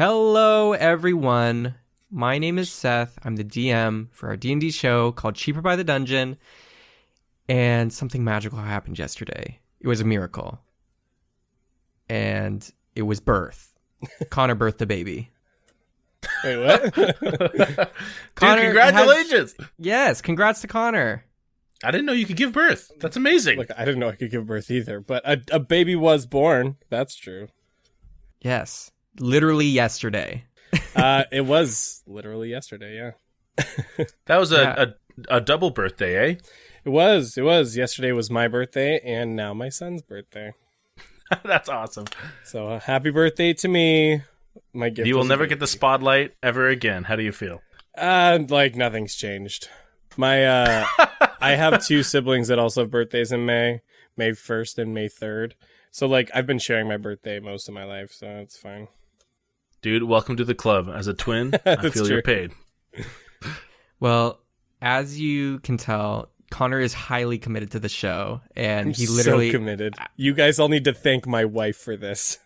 Hello, everyone. My name is Seth. I'm the DM for our D&D show called Cheaper by the Dungeon. And something magical happened yesterday. It was a miracle. And it was birth. Connor birthed the baby. Wait, what? Connor, dude, congratulations! Yes, congrats to Connor. I didn't know you could give birth. That's amazing. Look, I didn't know I could give birth either, but a baby was born. That's true. Yes, literally yesterday. It was literally yesterday, yeah. That was a double birthday, eh? It was. Yesterday was my birthday, and now my son's birthday. That's awesome. So happy birthday to me. My gift. You will never get the spotlight ever again. How do you feel? Like nothing's changed. My I have two siblings that also have birthdays in May 1st and May 3rd. So like I've been sharing my birthday most of my life, so it's fine. Dude, welcome to the club. As a twin, I feel you're paid. Well, as you can tell, Connor is highly committed to the show, and I'm he literally so committed. You guys all need to thank my wife for this.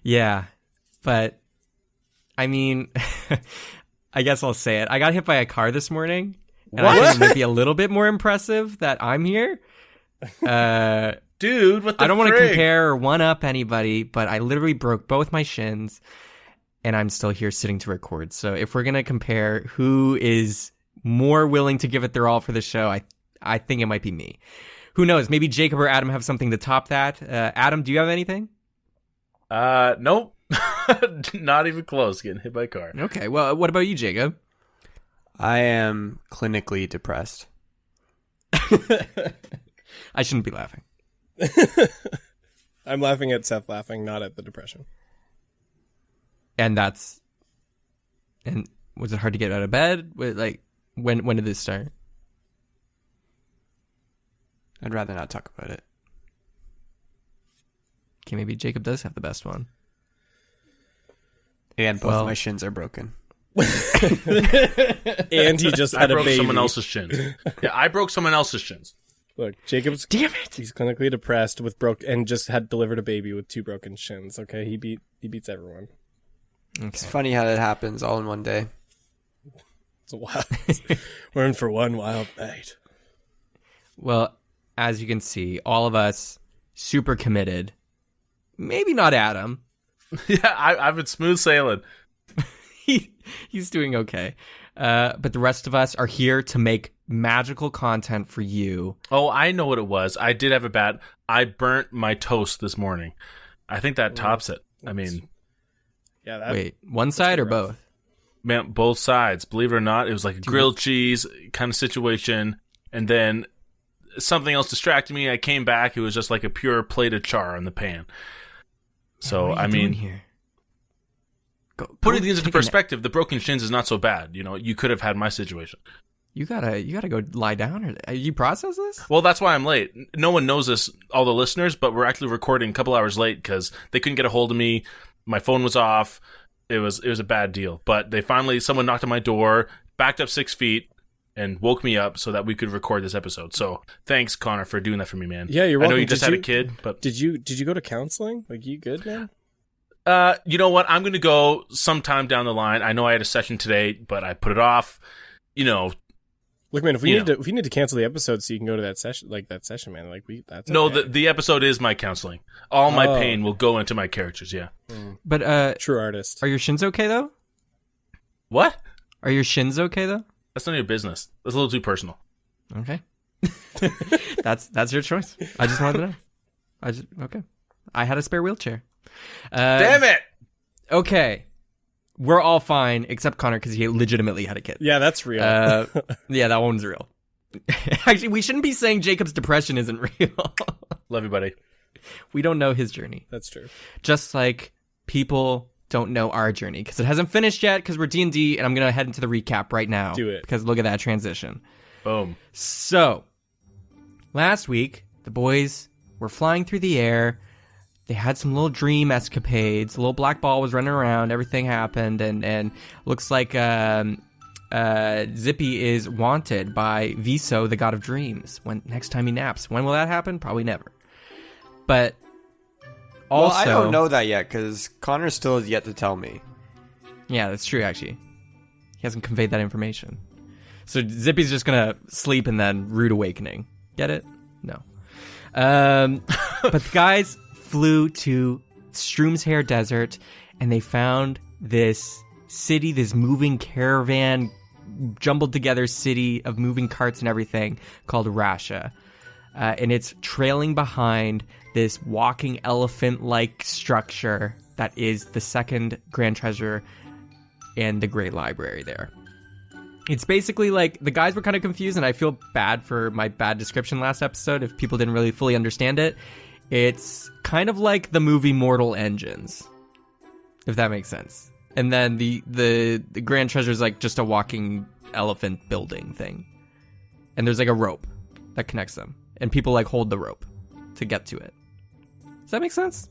Yeah, but I mean, I guess I'll say it. I got hit by a car this morning, and I think it might be a little bit more impressive that I'm here. Dude, what the I don't want to frig? compare or one-up anybody, but I literally broke both my shins, and I'm still here sitting to record. So if we're going to compare who is more willing to give it their all for the show, I think it might be me. Who knows? Maybe Jacob or Adam have something to top that. Adam, do you have anything? Nope. Not even close. Getting hit by a car. Okay, well, what about you, Jacob? I am clinically depressed. I shouldn't be laughing. I'm laughing at Seth laughing, not at the depression. And was it hard to get out of bed? Like, when did this start? I'd rather not talk about it. Okay, maybe Jacob does have the best one. And both my shins are broken. And he just had a baby. I broke someone else's shins. Yeah, I broke someone else's shins. Look, Jacob's Damn it! He's clinically depressed with and just had delivered a baby with 2 broken shins. Okay, he beats everyone. Okay. It's funny how that happens all in one day. It's wild. We're in for one wild night. Well, as you can see, all of us super committed. Maybe not Adam. Yeah, I've been smooth sailing. He's doing okay. But the rest of us are here to make magical content for you. Oh, I know what it was. I did have a bad. I burnt my toast this morning. I think that tops it. I mean, yeah. Wait, one side or both? Man, both sides. Believe it or not, it was like a grilled cheese kind of situation, and then something else distracted me. I came back. It was just like a pure plate of char in the pan. So what are you doing here? Putting things into perspective, the broken shins is not so bad. You know, you could have had my situation. You gotta go lie down. Or you process this? Well, that's why I'm late. No one knows this, all the listeners, but we're actually recording a couple hours late because they couldn't get a hold of me. My phone was off. It was a bad deal. But someone knocked on my door, backed up 6 feet, and woke me up so that we could record this episode. So thanks, Connor, for doing that for me, man. Yeah, you're welcome. I know you just had a kid, but did you go to counseling? Like, you good, man? You know what? I'm going to go sometime down the line. I know I had a session today, but I put it off. You know, look, man, if we need to cancel the episode so you can go to that session, man, like that's no, okay. the episode is my counseling. All my pain will go into my characters. Yeah, But true artist. Are your shins okay though? What? Are your shins okay though? That's none of your business. That's a little too personal. Okay, that's your choice. I just wanted to know. Okay. I had a spare wheelchair. Damn it! Okay, we're all fine except Connor because he legitimately had a kid. Yeah, that's real. Yeah, that one's real. Actually, we shouldn't be saying Jacob's depression isn't real. Love you, buddy. We don't know his journey. That's true. Just like people don't know our journey because it hasn't finished yet because we're D&D, and I'm going to head into the recap right now. Do it. Because look at that transition. Boom. So, last week, the boys were flying through the air. They had some little dream escapades. The little black ball was running around. Everything happened, and looks like Zippy is wanted by Viso, the god of dreams. Next time he naps. When will that happen? Probably never. But Also, I don't know that yet because Connor still has yet to tell me. Yeah, that's true, actually. He hasn't conveyed that information. So Zippy's just going to sleep and then rude awakening. Get it? No. But the guys flew to Stroomshair Desert, and they found this city, this moving caravan, jumbled together city of moving carts and everything called Rasha. And it's trailing behind this walking elephant-like structure that is the second grand treasure and the Great Library there. It's basically like the guys were kind of confused, and I feel bad for my bad description last episode if people didn't really fully understand it. It's kind of like the movie Mortal Engines, if that makes sense. And then the grand treasure is like just a walking elephant building thing. And there's like a rope that connects them. And people like hold the rope to get to it. Does that make sense?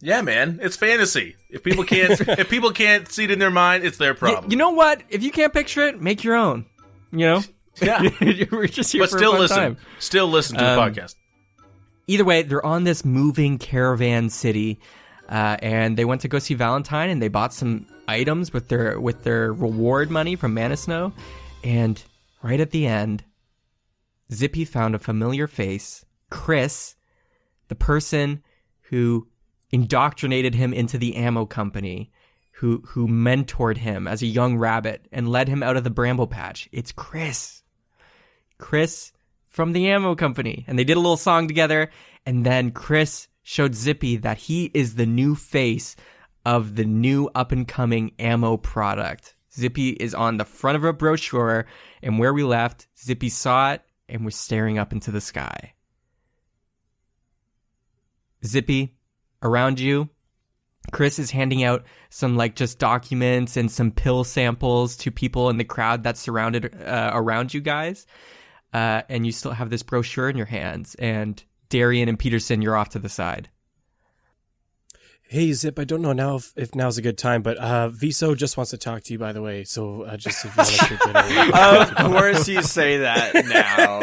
Yeah, man, it's fantasy. If people can't see it in their mind, it's their problem. You know what? If you can't picture it, make your own. You know? Yeah. We're just here but for still a fun listen. time. Still listen to the podcast. Either way, they're on this moving caravan city, and they went to go see Valentine, and they bought some items with their reward money from Mana Snow. And right at the end, Zippy found a familiar face, Chris, the person who indoctrinated him into the ammo company, who mentored him as a young rabbit and led him out of the bramble patch. It's Chris from the ammo company. And they did a little song together, and then Chris showed Zippy that he is the new face of the new up-and-coming ammo product. Zippy is on the front of a brochure, and where we left, Zippy saw it and was staring up into the sky. Zippy, around you, Chris is handing out some like just documents and some pill samples to people in the crowd that's surrounded around you guys. And you still have this brochure in your hands. And Darian and Peterson, you're off to the side. Hey, Zip, I don't know now if now's a good time, but Viso just wants to talk to you, by the way. So just if you want to keep it Of course you say that now.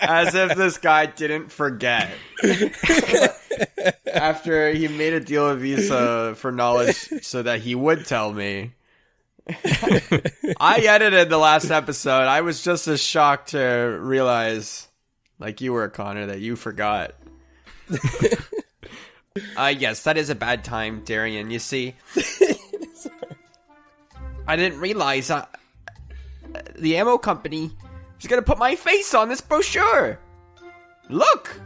As if this guy didn't forget. After he made a deal with Visa for knowledge so that he would tell me. I edited the last episode. I was just as shocked to realize, like you were, Connor, that you forgot. Yes, that is a bad time, Darian. You see, I didn't realize the ammo company is going to put my face on this brochure. Look!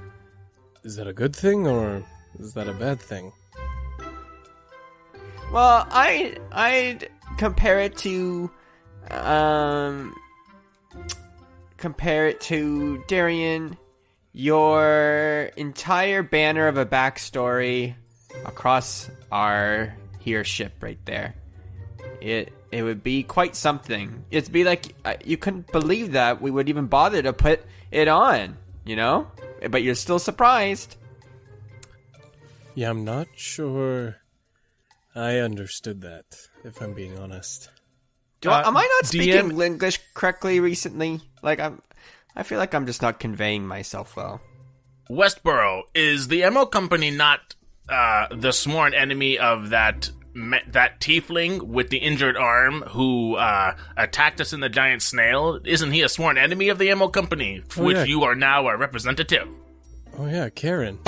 Is that a good thing or is that a bad thing? Well, I'd compare it to Darian, your entire banner of a backstory across our here ship right there. It would be quite something. It'd be like you couldn't believe that we would even bother to put it on, you know? But you're still surprised. Yeah, I'm not sure I understood that, if I'm being honest. Am I not speaking DM English correctly recently? Like I feel like I'm just not conveying myself well. Westboro, is the ammo company not the sworn enemy of that tiefling with the injured arm who attacked us in the giant snail? Isn't he a sworn enemy of the ammo company, for which you are now a representative? Oh yeah, Karen.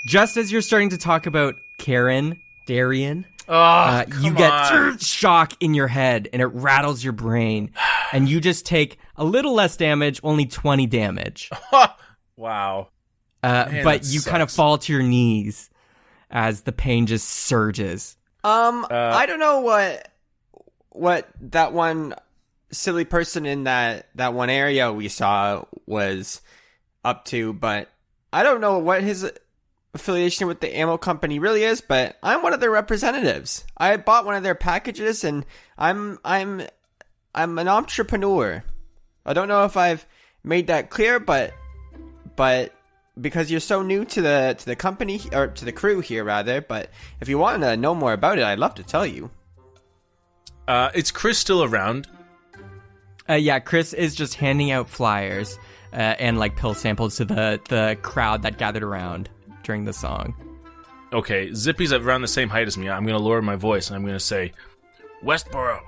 Just as you're starting to talk about Karen, Darian, you get shock in your head and it rattles your brain, and you just take a little less damage, only 20 damage. Wow. Man, but you kind of fall to your knees as the pain just surges. I don't know what that one silly person in that one area we saw was up to, but I don't know what his affiliation with the ammo company really is, but I'm one of their representatives. I bought one of their packages, and I'm an entrepreneur. I don't know if I've made that clear, but because you're so new to the company, or to the crew here rather, but if you want to know more about it, I'd love to tell you. Is Chris still around? Yeah, Chris is just handing out flyers and like pill samples to the crowd that gathered around. during the song. Okay, Zippy's around the same height as me. I'm going to lower my voice and I'm going to say, Westboro,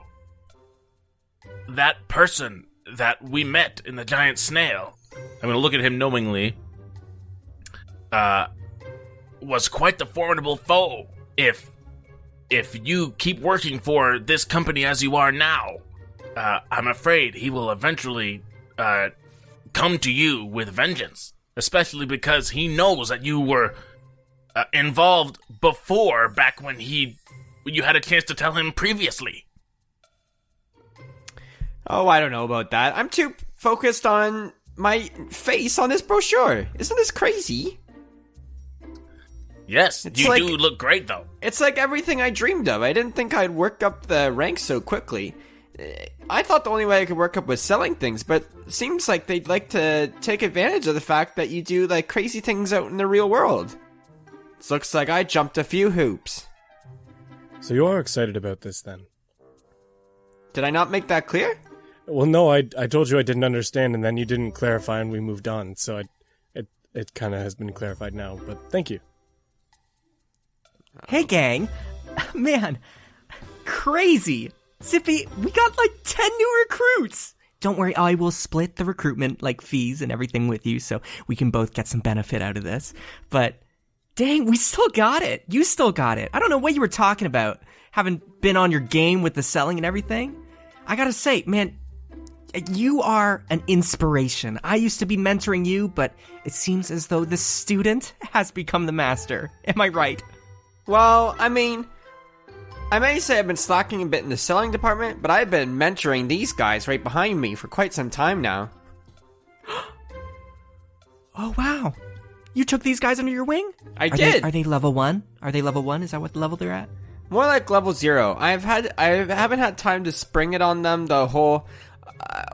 that person that we met in the giant snail, I'm going to look at him knowingly, was quite the formidable foe. If you keep working for this company as you are now, I'm afraid he will eventually come to you with vengeance, especially because he knows that you were involved before, back when you had a chance to tell him previously. Oh, I don't know about that. I'm too focused on my face on this brochure. Isn't this crazy? Yes, It's you like- do look great, though. It's like everything I dreamed of. I didn't think I'd work up the ranks so quickly. I thought the only way I could work up was selling things, but it seems like they'd like to take advantage of the fact that you do like crazy things out in the real world. It looks like I jumped a few hoops. So you are excited about this then? Did I not make that clear? Well, no, I told you I didn't understand, and then you didn't clarify, and we moved on. So it kind of has been clarified now. But thank you. Hey, gang. Man, crazy. Zippy, we got like 10 new recruits. Don't worry, I will split the recruitment, like fees and everything with you, so we can both get some benefit out of this. But, dang, we still got it. You still got it. I don't know what you were talking about, having been on your game with the selling and everything. I gotta say, man, you are an inspiration. I used to be mentoring you, but it seems as though the student has become the master. Am I right? Well, I mean, I may say I've been slacking a bit in the selling department, but I've been mentoring these guys right behind me for quite some time now. Oh, wow. You took these guys under your wing? I did. Are they level 1? Are they level 1? Is that what level they're at? More like level 0. I haven't had time to spring it on them the whole.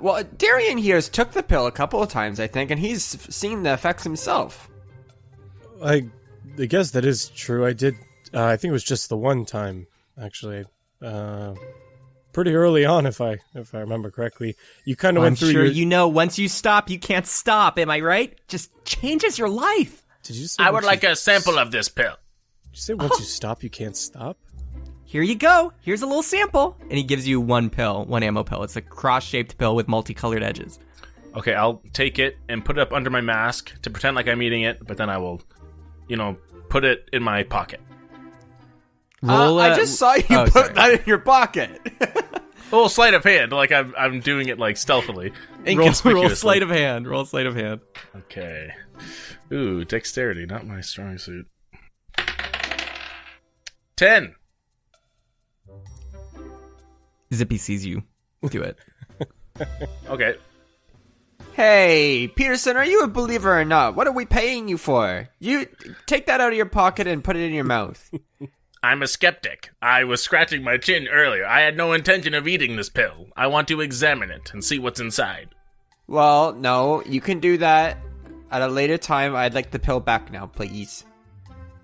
Well, Darian here has took the pill a couple of times, I think, and he's seen the effects himself. I guess that is true. I did. I think it was just the one time, actually. Pretty early on, if I remember correctly. You kind of I'm went through sure your... you know once you stop, you can't stop. Am I right? Just changes your life. Did you say I once would like you... a sample of this pill. Did you say once you stop, you can't stop? Here you go. Here's a little sample. And he gives you one pill, one ammo pill. It's a cross-shaped pill with multicolored edges. Okay, I'll take it and put it up under my mask to pretend like I'm eating it, but then I will, put it in my pocket. I just saw you Oh, put sorry. that in your pocket. A little sleight of hand, like I'm doing it like stealthily. Roll Inconspicuously. sleight of hand. Roll sleight of hand. Okay. Ooh, dexterity, not my strong suit. 10. Zippy sees you. Do it. Okay. Hey, Peterson, are you a believer or not? What are we paying you for? You take that out of your pocket and put it in your mouth. I'm a skeptic. I was scratching my chin earlier. I had no intention of eating this pill. I want to examine it and see what's inside. Well, no, you can do that at a later time. I'd like the pill back now, please.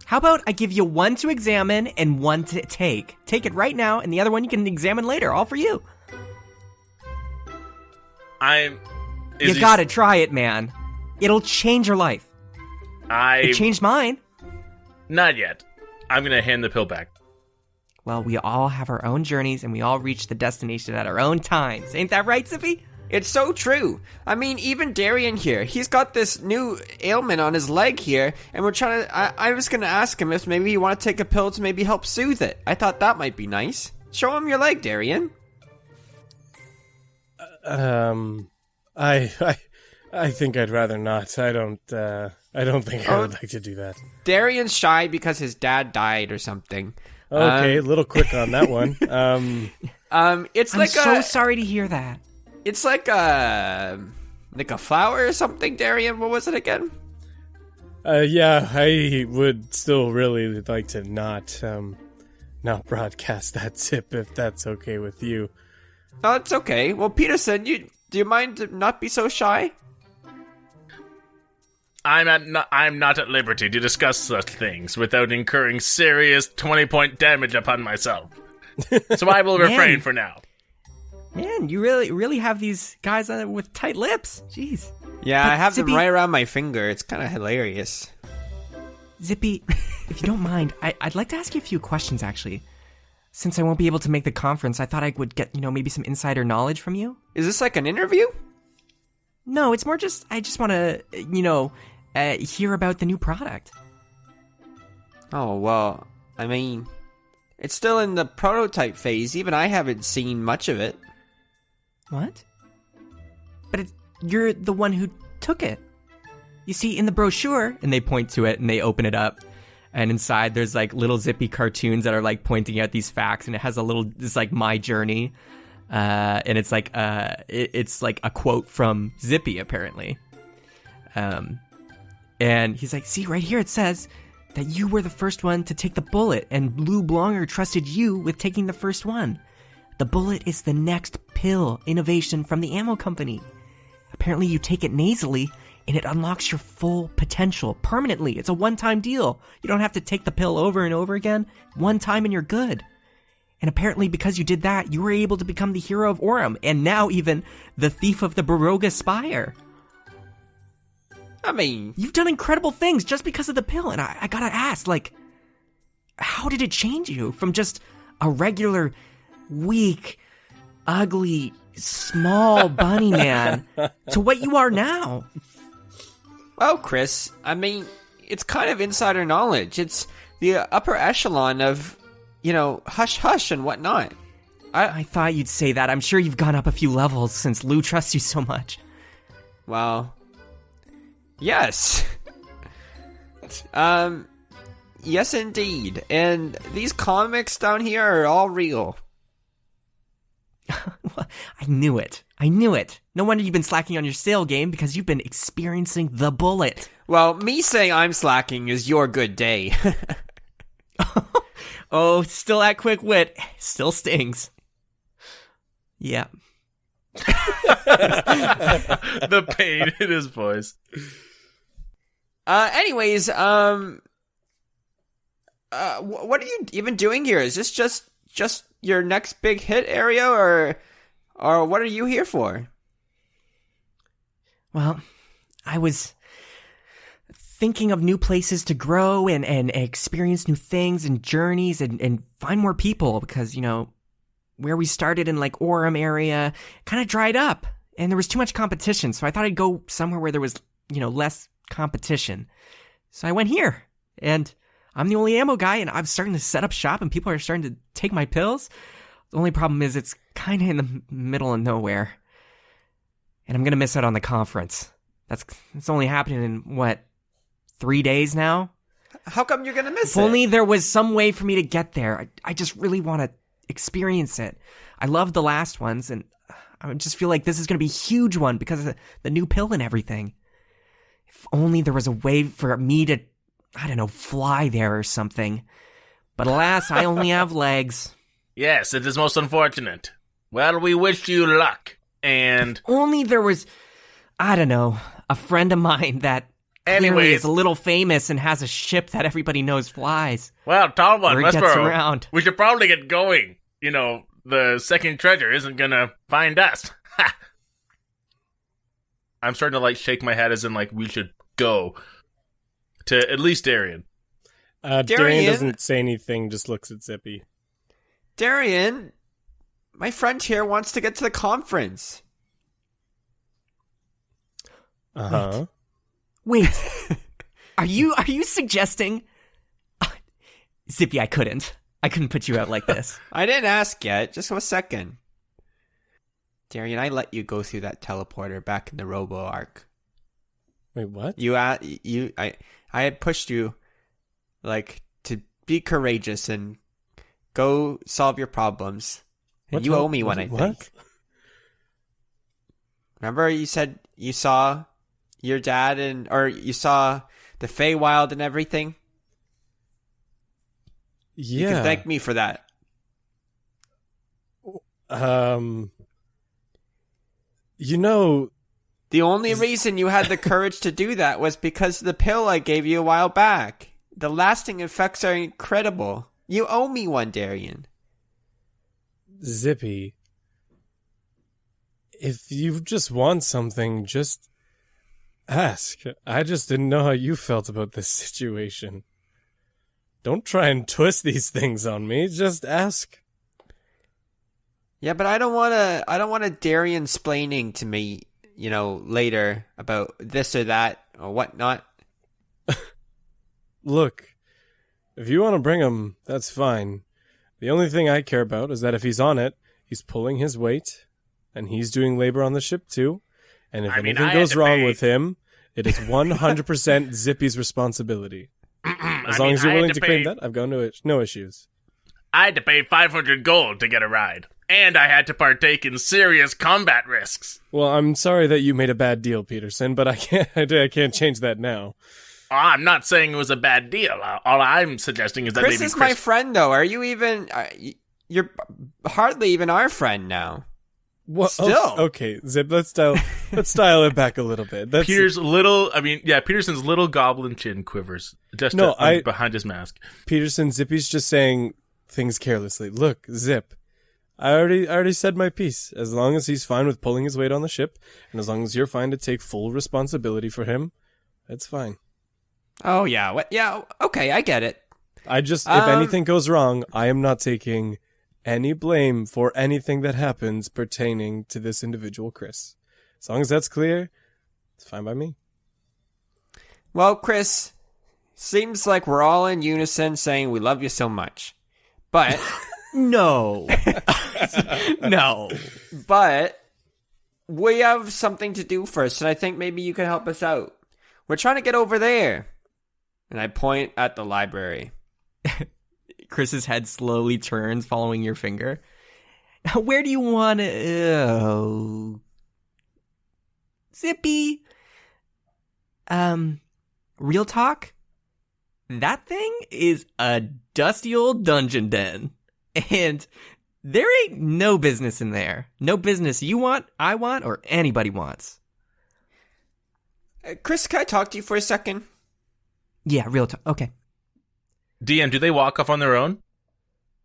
How about I give you one to examine and one to take? Take it right now, and the other one you can examine later. All for you. You gotta try it, man. It'll change your life. It changed mine. Not yet. I'm gonna hand the pill back. Well, we all have our own journeys, and we all reach the destination at our own times. Ain't that right, Zippy? It's so true. I mean, even Darian here, he's got this new ailment on his leg here, and we're trying to... I was going to ask him if maybe you want to take a pill to maybe help soothe it. I thought that might be nice. Show him your leg, Darian. I think I'd rather not. I don't think I would like to do that. Darian's shy because his dad died or something. Okay, a little quick on that one. It's I'm like so sorry to hear that. It's like a flower or something, Darian. What was it again? Yeah, I would still really like to not broadcast that tip if that's okay with you. No, it's okay. Well, Peterson, do you mind to not be so shy? I'm not at liberty to discuss such things without incurring serious 20-point damage upon myself. So I will refrain for now. Man, you really have these guys with tight lips. Jeez. Yeah, But I have Zippy- them right around my finger. It's kind of hilarious. Zippy, if you don't mind, I'd like to ask you a few questions, actually. Since I won't be able to make the conference, I thought I would get, maybe some insider knowledge from you. Is this like an interview? No, it's more just, I just want to, hear about the new product. Oh, well, I mean, it's still in the prototype phase. Even I haven't seen much of it. What? But you're the one who took it. You see, in the brochure, and they point to it and they open it up, and inside there's like little Zippy cartoons that are like pointing out these facts, and it has it's like my journey, and it's like it's like a quote from Zippy apparently, and he's like, see right here it says that you were the first one to take the bullet, and Lou Blonger trusted you with taking the first one. The bullet is the next pill innovation from the Ammo company. Apparently you take it nasally, and it unlocks your full potential permanently. It's a one-time deal. You don't have to take the pill over and over again. One time and you're good. And apparently because you did that, you were able to become the hero of Orem, and now even the thief of the Baroga Spire. I mean, you've done incredible things just because of the pill, and I gotta ask, like, how did it change you from just a regular, weak, ugly, small bunny man to what you are now? Well, Chris, I mean, it's kind of insider knowledge. It's the upper echelon of, hush hush and whatnot. I thought you'd say that. I'm sure you've gone up a few levels since Lou trusts you so much. Well, yes. Yes, indeed. And these comics down here are all real. I knew it. No wonder you've been slacking on your sale game, because you've been experiencing the bullet. Well, me saying I'm slacking is your good day. Oh, still that quick wit. Still stings. Yeah. The pain in his voice. Anyways, what are you even doing here? Is this just your next big hit area, or what are you here for? Well, I was thinking of new places to grow and experience new things and journeys and find more people, because, where we started in like Orem area kind of dried up and there was too much competition. So I thought I'd go somewhere where there was, less competition. So I went here, and I'm the only ammo guy, and I'm starting to set up shop and people are starting to take my pills. The only problem is it's kind of in the middle of nowhere. And I'm going to miss out on the conference. It's only happening in, 3 days now? How come you're going to miss it? If only there was some way for me to get there. I just really want to experience it. I love the last ones, and I just feel like this is going to be a huge one because of the new pill and everything. If only there was a way for me to, fly there or something. But alas, I only have legs. Yes, it is most unfortunate. Well, we wish you luck. And if only there was, a friend of mine that clearly is a little famous and has a ship that everybody knows flies. Well, Talbot, gets around. We should probably get going. The second treasure isn't gonna find us. Ha! I'm starting to shake my head as in we should go to at least Darian. Darian doesn't say anything, just looks at Zippy. Darian, my friend here wants to get to the conference. Uh-huh. Wait. Are you suggesting... Zippy, I couldn't put you out like this. I didn't ask yet. Just a second. Darian, I let you go through that teleporter back in the Robo Arc. Wait, what? I had pushed you, to be courageous and go solve your problems. And you owe me one, I think. Remember you said you saw your dad or you saw the Feywild and everything? Yeah. You can thank me for that. The only reason you had the courage to do that was because of the pill I gave you a while back. The lasting effects are incredible. You owe me one, Darian. Zippy, if you just want something, just ask. I just didn't know how you felt about this situation. Don't try and twist these things on me. Just ask. Yeah, but I don't want a Darian-splaining to me, later about this or that or whatnot. Look, if you want to bring him, that's fine. The only thing I care about is that if he's on it, he's pulling his weight, and he's doing labor on the ship too. And if anything goes wrong with him, it is 100% Zippy's responsibility. As long as you're willing to claim that, I've got no issues. I had to pay 500 gold to get a ride, and I had to partake in serious combat risks. Well, I'm sorry that you made a bad deal, Peterson, but I can't change that now. I'm not saying it was a bad deal. All I'm suggesting is that Chris maybe is my friend, though. Are you even? You're hardly even our friend now. Well, Still, okay, Zip. Let's dial it back a little bit. Peterson's little goblin chin quivers just behind his mask. Peterson, Zippy's just saying things carelessly. Look, Zip, I already said my piece. As long as he's fine with pulling his weight on the ship, and as long as you're fine to take full responsibility for him, that's fine. Oh yeah, okay, I get it. If anything goes wrong, I am not taking any blame for anything that happens pertaining to this individual, Chris. As long as that's clear, it's fine by me. Well, Chris, seems like we're all in unison saying we love you so much. But No. No. But we have something to do first, and I think maybe you can help us out. We're trying to get over there. And I point at the library. Chris's head slowly turns, following your finger. Where do you want to... Zippy? Real talk? That thing is a dusty old dungeon den. And there ain't no business in there. No business you want, I want, or anybody wants. Chris, can I talk to you for a second? Yeah, real talk. Okay. DM, do they walk off on their own?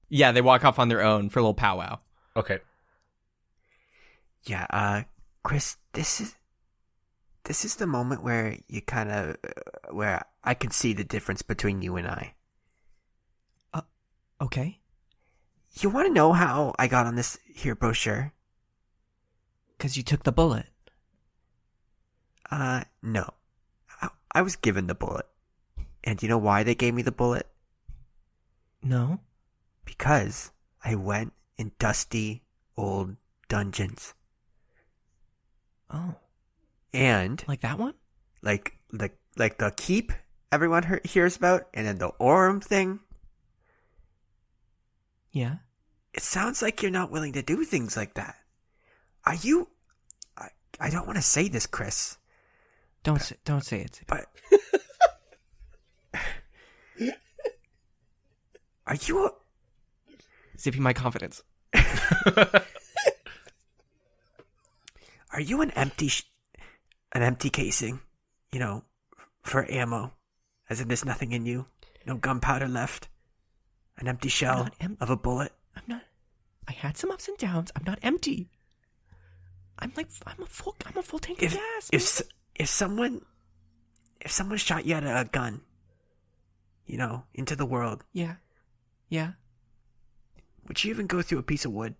Yeah, they walk off on their own for a little powwow. Okay. Yeah, Chris, this is the moment where you kind of where I can see the difference between you and I. Okay. You want to know how I got on this here brochure? 'Cause you took the bullet. No. I was given the bullet. And do you know why they gave me the bullet? No. Because I went in dusty old dungeons. Oh. And Like that one? like the keep everyone hears about, and then the Orem thing. Yeah. It sounds like you're not willing to do things like that. Are you? I don't want to say this, Chris. Don't say it. But are you? Zippy my confidence. Are you an empty casing? For ammo, as in there's nothing in you, no gunpowder left, an empty shell of a bullet. I'm not. I had some ups and downs. I'm not empty. I'm a full tank of gas. If someone shot you out of a gun, into the world. Yeah. Yeah. Would you even go through a piece of wood?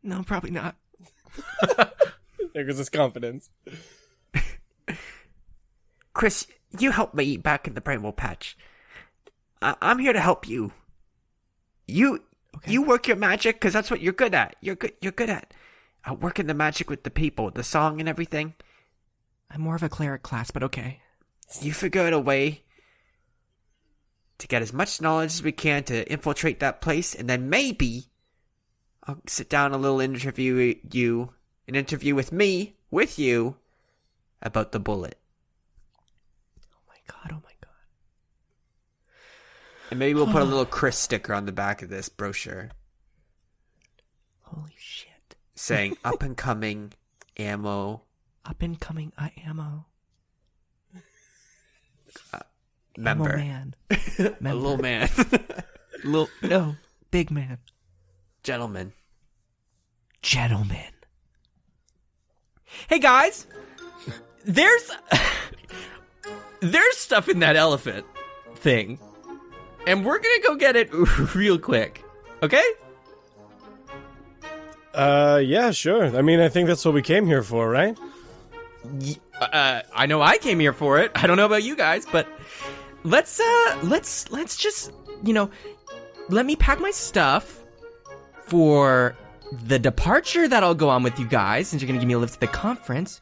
No, probably not. There goes his confidence. Chris, you helped me back in the Bramble Patch. I'm here to help you. You work your magic because that's what you're good at. You're good at working the magic with the people, the song and everything. I'm more of a cleric class, but okay. You figure out a way to get as much knowledge as we can to infiltrate that place, and then maybe I'll sit down an interview with me, with you, about the bullet. Oh my god. And maybe we'll put a little Chris sticker on the back of this brochure. Holy shit. Saying, up and coming, ammo. Up and coming, ammo. Member. Ammo man. A little man. No, big man. Gentleman. Hey guys, there's stuff in that elephant thing, and we're gonna go get it real quick. Okay? Yeah, sure. I mean, I think that's what we came here for, right? I know I came here for it. I don't know about you guys, but let's just, let me pack my stuff for the departure that I'll go on with you guys, since you're gonna give me a lift to the conference.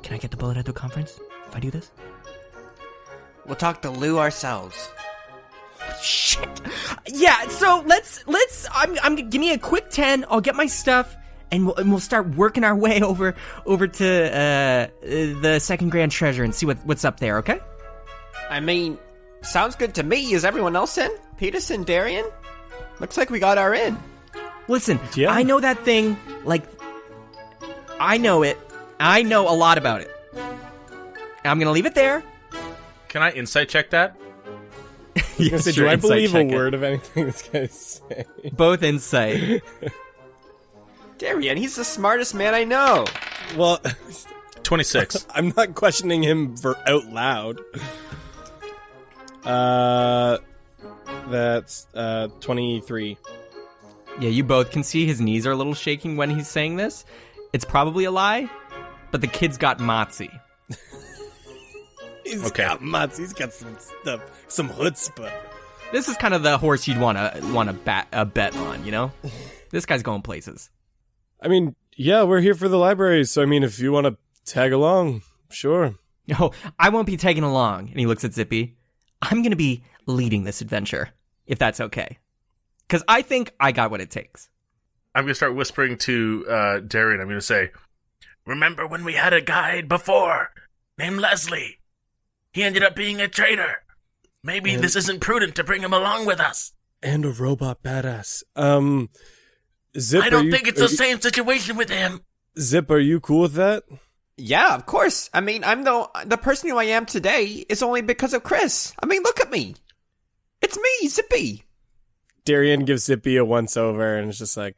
Can I get the bullet at the conference if I do this? We'll talk to Lou ourselves. Shit. Yeah, so let's give me a quick 10. I'll get my stuff and we'll start working our way over to the second grand treasure and see what's up there, okay? I mean, sounds good to me. Is everyone else in? Peterson, Darian? Looks like we got our in. Listen, Yeah. I know that thing, I know it. I know a lot about it. I'm gonna leave it there. Can I insight check that? Yes, Do sure, I insight believe a check it. word of anything this guy's saying? Both insight. Darian, he's the smartest man I know. Well, 26. I'm not questioning him for out loud. That's 23. Yeah, you both can see his knees are a little shaking when he's saying this. It's probably a lie, but the kid's got motsy. He's Okay. got mutts. He's got some stuff, some chutzpah. This is kind of the horse you'd want to bet on, you know? This guy's going places. I mean, yeah, we're here for the library, so I mean, if you want to tag along, sure. Oh, I won't be tagging along. And he looks at Zippy. I'm going to be leading this adventure, if that's okay. Because I think I got what it takes. I'm going to start whispering to Darian. I'm going to say, remember when we had a guide before named Leslie? He ended up being a traitor. Maybe this isn't prudent to bring him along with us. And a robot badass. Zip, I don't think it's the same situation with him. Zip, are you cool with that? Yeah, of course. I mean, I'm the person who I am today is only because of Chris. I mean, look at me. It's me, Zippy. Darian gives Zippy a once-over and is just like,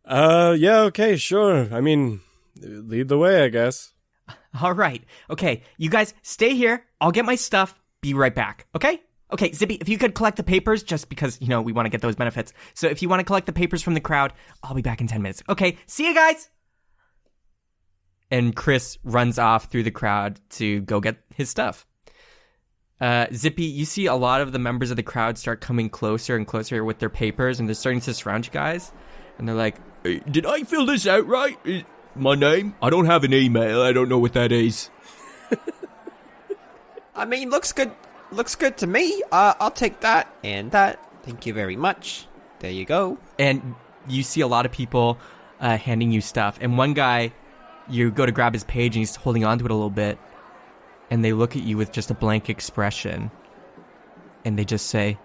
yeah, okay, sure. I mean, lead the way, I guess. All right. Okay, you guys stay here. I'll get my stuff. Be right back. Okay? Okay, Zippy, if you could collect the papers, just because, we want to get those benefits. So if you want to collect the papers from the crowd, I'll be back in 10 minutes. Okay, see you guys! And Chris runs off through the crowd to go get his stuff. Zippy, you see a lot of the members of the crowd start coming closer and closer with their papers, and they're starting to surround you guys. And they're like, hey, did I fill this out right? My name? I don't have an email. I don't know what that is. I mean, looks good. Looks good to me. I'll take that and that. Thank you very much. There you go. And you see a lot of people handing you stuff. And one guy, you go to grab his page and he's holding onto it a little bit. And they look at you with just a blank expression. And they just say,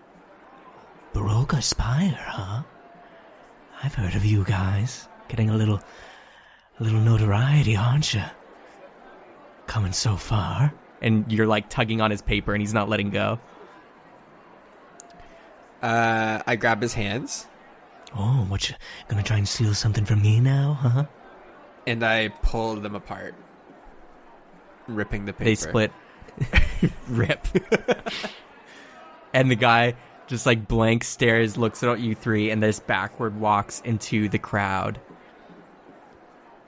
Baroque Aspire, huh? I've heard of you guys. Getting a little notoriety, aren't you? Coming so far. And you're like tugging on his paper and he's not letting go. I grab his hands. Oh, what, you gonna try and steal something from me now, huh? And I pull them apart, ripping the paper. They split. Rip. And the guy just like blank stares, looks at you three, and this backward walks into the crowd.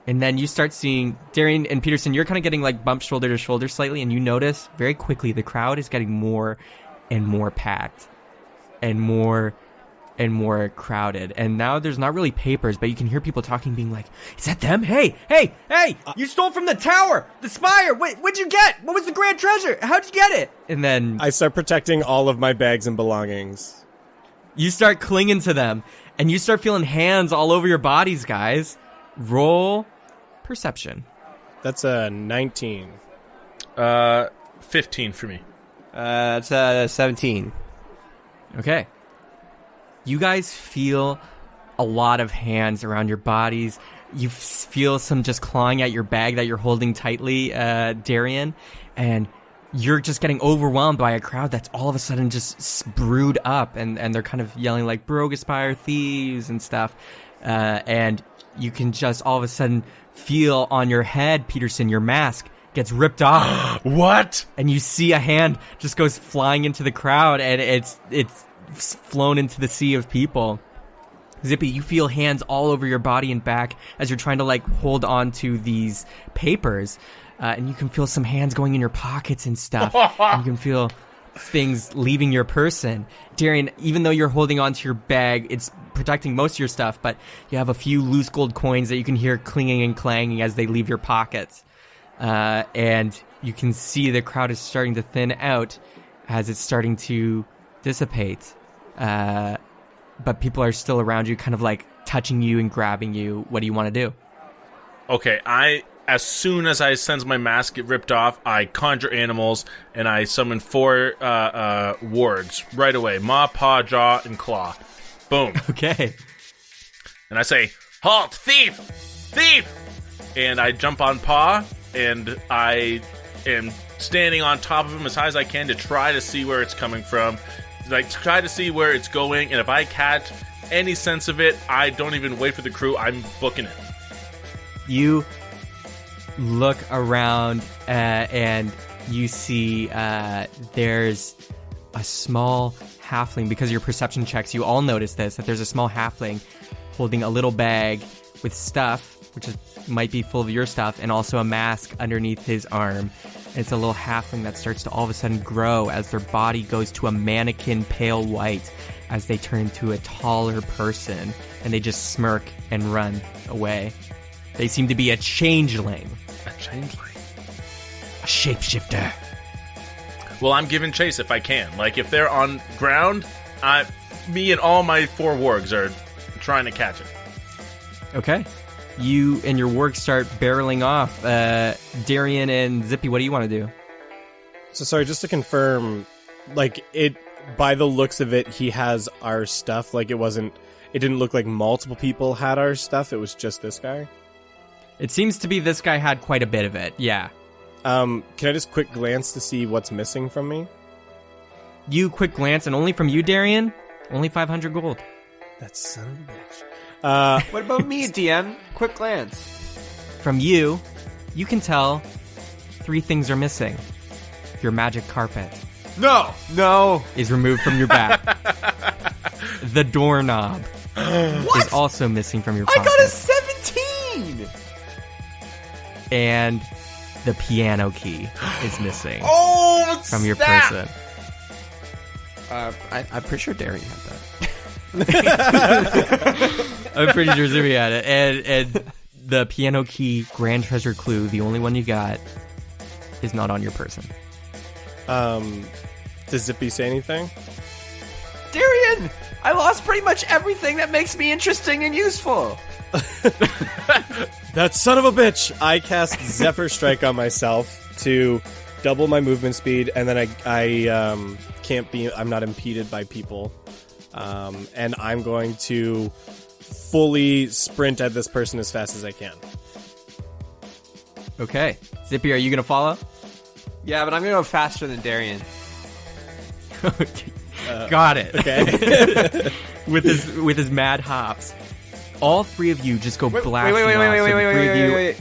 And then you start seeing Darian and Peterson, you're kind of getting like bumped shoulder to shoulder slightly, and you notice very quickly the crowd is getting more and more packed and more crowded. And now there's not really papers, but you can hear people talking, being like, is that them? Hey, you stole from the tower, the spire. What'd you get? What was the grand treasure? How'd you get it? And then I start protecting all of my bags and belongings. you start clinging to them, and you start feeling hands all over your bodies, guys. Roll perception. That's a 19. 15 for me. It's 17. Okay. You guys feel a lot of hands around your bodies. You feel some just clawing at your bag that you're holding tightly, Darian, and you're just getting overwhelmed by a crowd that's all of a sudden just brewed up, and they're kind of yelling like Baroque Aspire thieves and stuff. And you can just all of a sudden feel on your head, Peterson, your mask gets ripped off. What? And you see a hand just goes flying into the crowd, and it's flown into the sea of people. Zippy, you feel hands all over your body and back as you're trying to like hold on to these papers, and you can feel some hands going in your pockets and stuff. And you can feel things leaving your person. Darian, even though you're holding onto your bag, it's protecting most of your stuff, but you have a few loose gold coins that you can hear clinging and clanging as they leave your pockets. And you can see the crowd is starting to thin out as it's starting to dissipate. But people are still around you, kind of like touching you and grabbing you. What do you want to do? Okay, as soon as I sense my mask get ripped off, I conjure animals, and I summon 4 wargs right away. Maw, paw, jaw, and claw. Boom. Okay. And I say, halt, thief! Thief! And I jump on paw, and I am standing on top of him as high as I can to try to see where it's coming from. Like, try to see where it's going, and if I catch any sense of it, I don't even wait for the crew. I'm booking it. You look around and you see there's a small halfling. Because of your perception checks, you all notice this, that there's a small halfling holding a little bag with stuff, which might be full of your stuff, and also a mask underneath his arm. And it's a little halfling that starts to all of a sudden grow as their body goes to a mannequin pale white as they turn into a taller person, and they just smirk and run away. They seem to be a changeling. A changeling? A shapeshifter. Well, I'm giving chase if I can. Like, if they're on ground, me and all my 4 wargs are trying to catch it. Okay. You and your wargs start barreling off. Darian and Zippy, what do you want to do? So sorry, just to confirm, like, it, by the looks of it, he has our stuff. Like, it didn't look like multiple people had our stuff. It was just this guy. It seems to be this guy had quite a bit of it, yeah. Can I just quick glance to see what's missing from me? You quick glance, and only from you, Darian, only 500 gold. That son of a bitch. What about me, DM? Quick glance. From you, you can tell 3 things are missing. Your magic carpet No. is removed from your back. The doorknob is also missing from your pocket. I got a 17! And the piano key is missing from your snap! person. I'm pretty sure Darian had that. I'm pretty sure Zippy had it. And the piano key grand treasure clue, the only one you got, is not on your person. Does Zippy say anything? Darian! I lost pretty much everything that makes me interesting and useful. That son of a bitch! I cast Zephyr Strike on myself to double my movement speed, and then I'm not impeded by people. And I'm going to fully sprint at this person as fast as I can. Okay. Zippy, are you going to follow? Yeah, but I'm gonna go faster than Darian. Got it. Okay. with his mad hops. All 3 of you just go blasting off. So the three of you- Wait.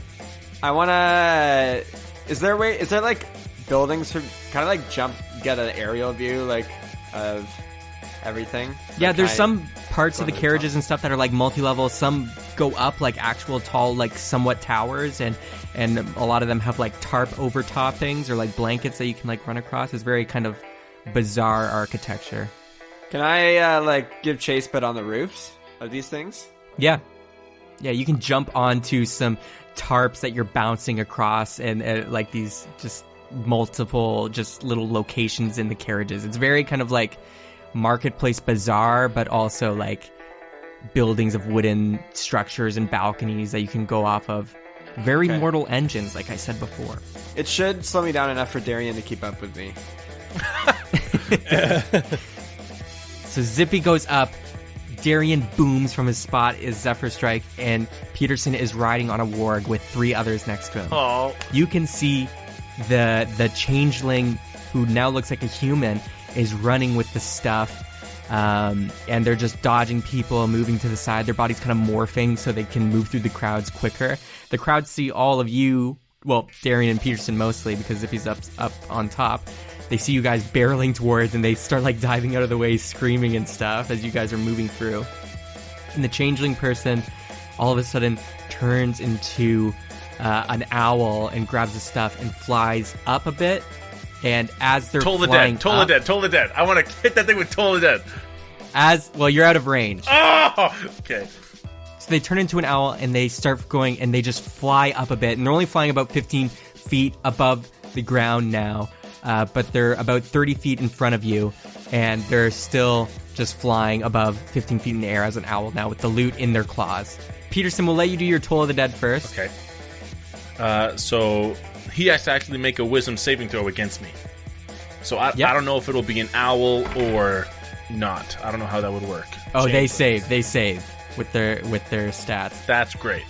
I wanna... Is there like buildings for kind of like jump, get an aerial view like of everything? Yeah, Like, there's I- some parts of the go to the carriages and stuff that are like multi-level. Some go up like actual tall, like somewhat towers, and a lot of them have like tarp over top things or like blankets that you can like run across. It's very kind of bizarre architecture. Can I like give chase but on the roofs of these things? Yeah, you can jump onto some tarps that you're bouncing across, and like these just multiple just little locations in the carriages. It's very kind of like marketplace bazaar, but also like buildings of wooden structures and balconies that you can go off of. Very Okay. mortal engines, like I said before. It should slow me down enough for Darian to keep up with me. So Zippy goes up, Darian booms from his spot is Zephyr Strike, and Peterson is riding on a warg with 3 others next to him. Oh. You can see the changeling, who now looks like a human, is running with the stuff, and they're just dodging people, moving to the side. Their body's kind of morphing so they can move through the crowds quicker. The crowds see all of you well, Darian and Peterson mostly, because Zippy's up on top. They see you guys barreling towards, and they start like diving out of the way, screaming and stuff as you guys are moving through. And the changeling person all of a sudden turns into an owl and grabs the stuff and flies up a bit. And as they're Toll the flying Dead. Toll the Dead. I want to hit that thing with Toll the Dead. You're out of range. Oh, okay. So they turn into an owl and they start going and they just fly up a bit. And they're only flying about 15 feet above the ground now. But they're about 30 feet in front of you. And they're still just flying above 15 feet in the air as an owl now with the loot in their claws. Peterson, we'll let you do your Toll of the Dead first. Okay. So he has to actually make a wisdom saving throw against me. So I don't know if it'll be an owl or not. I don't know how that would work. Oh, they save with their stats. That's great.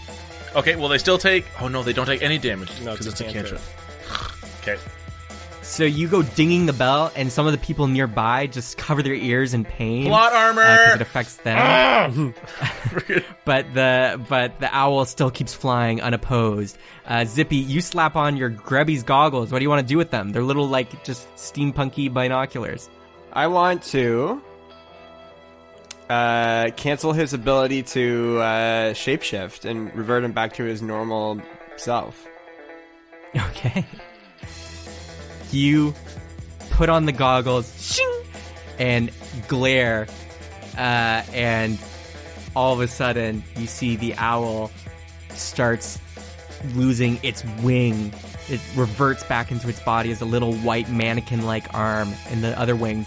Okay, well they still take... Oh no, they don't take any damage because it's a cantrip. Okay. So you go dinging the bell, and some of the people nearby just cover their ears in pain. Plot armor! Because it affects them. But the owl still keeps flying unopposed. Zippy, you slap on your Grebby's goggles. What do you want to do with them? They're little, like, just steampunky binoculars. I want to cancel his ability to shapeshift and revert him back to his normal self. Okay. You put on the goggles, shing, and glare, and all of a sudden you see the owl starts losing its wing. It reverts back into its body as a little white mannequin-like arm, and the other wing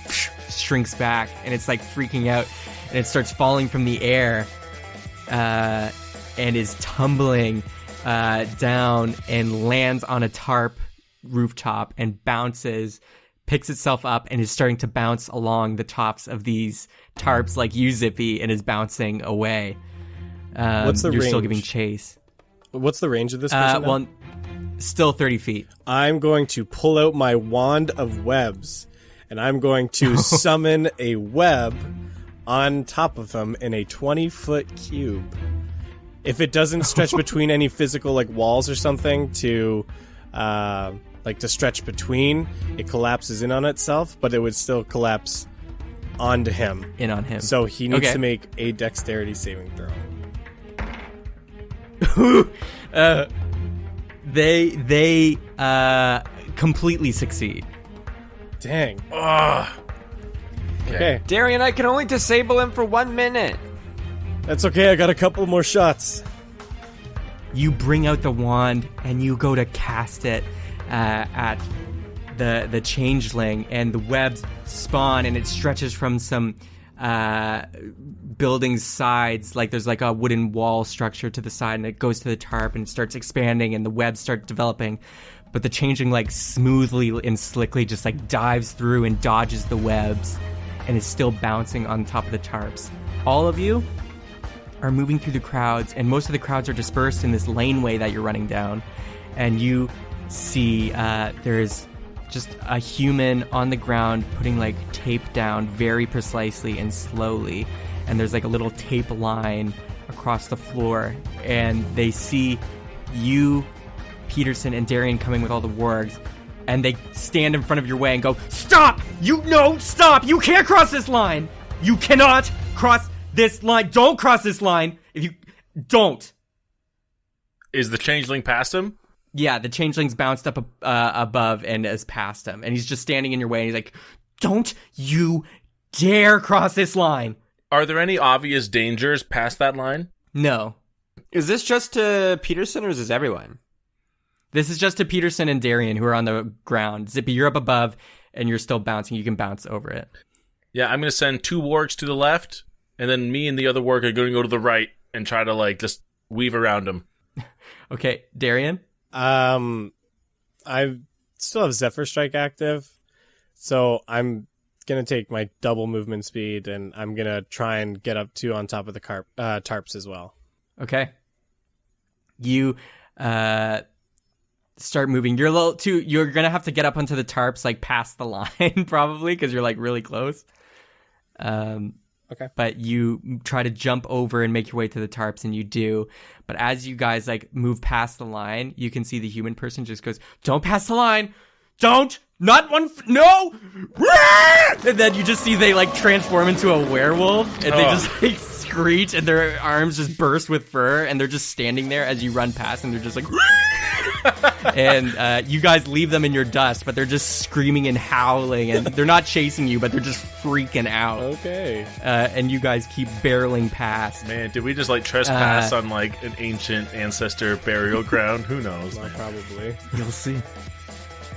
shrinks back, and it's like freaking out, and it starts falling from the air, and is tumbling down and lands on a tarp rooftop and bounces, picks itself up, and is starting to bounce along the tops of these tarps like you, Zippy, and is bouncing away. What's the You're range? still giving chase. What's the range of this person now? Well, still 30 feet. I'm going to pull out my wand of webs, and I'm going to summon a web on top of him in a 20-foot cube. If it doesn't stretch between any physical like walls or something to stretch between, it collapses in on itself, but it would still collapse onto him. In on him. So he needs to make a dexterity saving throw. They completely succeed. Dang. Ugh. Okay. Darian, I can only disable him for 1 minute. That's okay, I got a couple more shots. You bring out the wand and you go to cast it at the changeling, and the webs spawn, and it stretches from some building sides, like there's like a wooden wall structure to the side, and it goes to the tarp and it starts expanding, and the webs start developing. But the changeling, like, smoothly and slickly just like dives through and dodges the webs and is still bouncing on top of the tarps. All of you are moving through the crowds, and most of the crowds are dispersed in this laneway that you're running down, and you see there's just a human on the ground putting like tape down very precisely and slowly, and there's like a little tape line across the floor, and they see you, Peterson, and Darian coming with all the wargs, and they stand in front of your way and go, "Stop! Stop! You can't cross this line! You cannot cross this line! Don't cross this line! If you don't!" Is the changeling past him? Yeah, the changeling's bounced up above and is past him, and he's just standing in your way, and he's like, "Don't you dare cross this line!" Are there any obvious dangers past that line? No. Is this just to Peterson, or is this everyone? This is just to Peterson and Darian, who are on the ground. Zippy, you're up above, and you're still bouncing. You can bounce over it. Yeah, I'm going to send 2 wargs to the left, and then me and the other warg are going to go to the right and try to, like, just weave around him. Okay, Darian? I still have Zephyr Strike active, so I'm going to take my double movement speed, and I'm going to try and get up to on top of the tarps as well. Okay. You start moving. You're a little too... You're going to have to get up onto the tarps, like, past the line, probably, because you're, like, really close. Okay, Okay. But you try to jump over and make your way to the tarps, and you do. But as you guys like move past the line, you can see the human person just goes, "Don't pass the line! Don't! Not one! No!" And then you just see they like transform into a werewolf, and they just like screech, and their arms just burst with fur, and they're just standing there as you run past, and they're just like. And you guys leave them in your dust, but they're just screaming and howling, and they're not chasing you, but they're just freaking out. Okay. And you guys keep barreling past. Man, did we just like trespass on like an ancient ancestor burial ground? Who knows? Well, probably. You'll see.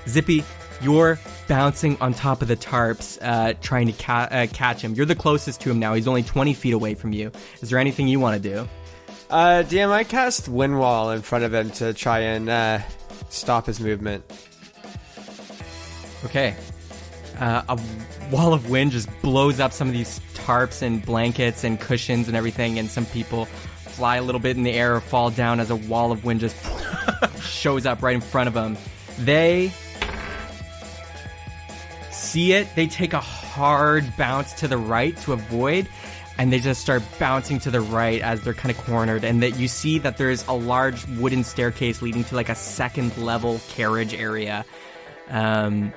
Zippy, you're bouncing on top of the tarps, trying to catch him. You're the closest to him now. He's only 20 feet away from you. Is there anything you want to do? DM, I cast Wind Wall in front of him to try and stop his movement. Okay. A wall of wind just blows up some of these tarps and blankets and cushions and everything, and some people fly a little bit in the air or fall down as a wall of wind just shows up right in front of them. They see it. They take a hard bounce to the right to avoid, and they just start bouncing to the right as they're kind of cornered, and that you see that there's a large wooden staircase leading to like a second level carriage area. And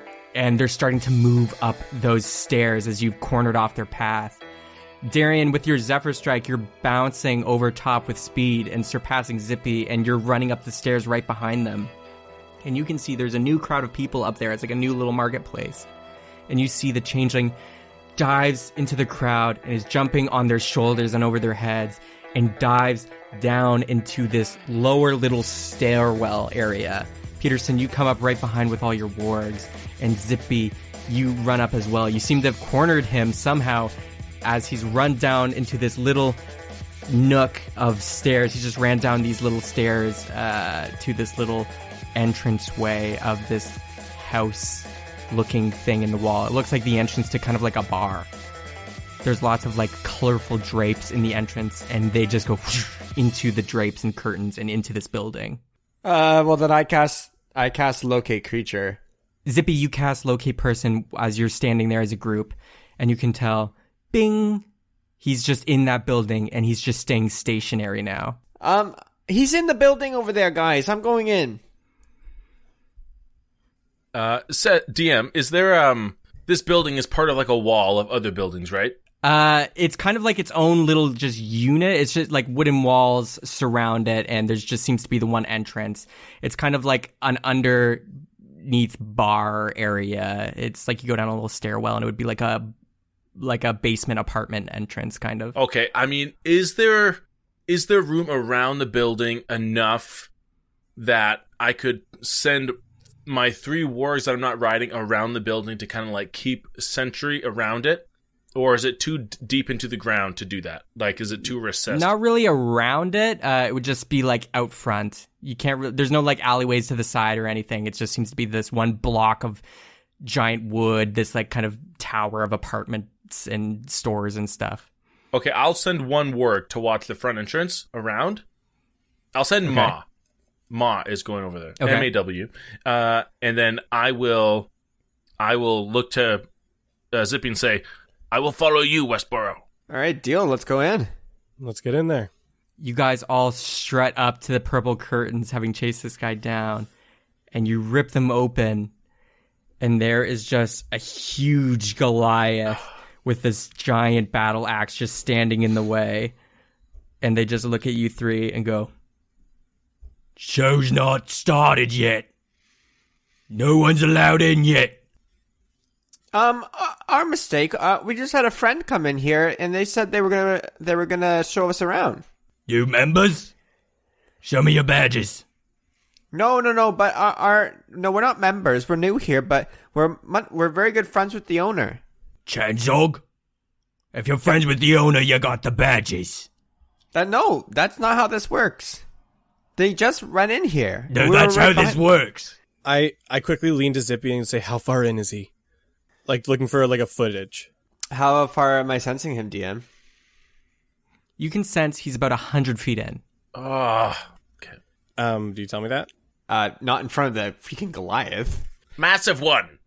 they're starting to move up those stairs as you've cornered off their path. Darian, with your Zephyr Strike, you're bouncing over top with speed and surpassing Zippy, and you're running up the stairs right behind them. And you can see there's a new crowd of people up there. It's like a new little marketplace. And you see the changeling dives into the crowd and is jumping on their shoulders and over their heads and dives down into this lower little stairwell area. Peterson, you come up right behind with all your wargs, and Zippy, you run up as well. You seem to have cornered him somehow as he's run down into this little nook of stairs. He just ran down these little stairs to this little entranceway of this house looking thing in the wall. It looks like the entrance to kind of like a bar. There's lots of like colorful drapes in the entrance, and they just go into the drapes and curtains and into this building. Well then I cast Locate Creature. Zippy, you cast Locate Person as you're standing there as a group, and you can tell, bing, he's just in that building, and he's just staying stationary now. He's in the building over there, guys. I'm going in. DM, is there this building is part of like a wall of other buildings, right? It's kind of like its own little just unit. It's just like wooden walls surround it, and there's just seems to be the one entrance. It's kind of like an underneath bar area. It's like you go down a little stairwell, and it would be like a basement apartment entrance kind of. Okay, I mean, is there room around the building enough that I could send my 3 wargs that I'm not riding around the building to kind of like keep sentry around it? Or is it too deep into the ground to do that? Like, is it too recessed? Not really around it. It would just be like out front. You can't. There's no like alleyways to the side or anything. It just seems to be this one block of giant wood. This like kind of tower of apartments and stores and stuff. Okay, I'll send 1 warg to watch the front entrance around. I'll send Ma. Ma is going over there. Okay. MAW. And then I will look to Zippy and say, I will follow you, Westboro. All right, deal. Let's go in. Let's get in there. You guys all strut up to the purple curtains, having chased this guy down, and you rip them open, and there is just a huge Goliath with this giant battle axe just standing in the way. And they just look at you 3 and go, "Show's not started yet. No one's allowed in yet." Our mistake. We just had a friend come in here, and they said they were gonna show us around. You members? Show me your badges. No. But no, we're not members. We're new here, but we're very good friends with the owner. Chanzog? If you're friends with the owner, you got the badges. No, that's not how this works. They just ran in here. No, that's how this works. I quickly lean to Zippy and say, how far in is he? Like, looking for, like, a footage. How far am I sensing him, DM? You can sense he's about 100 feet in. Oh, okay. Do you tell me that? Not in front of the freaking Goliath. Massive one.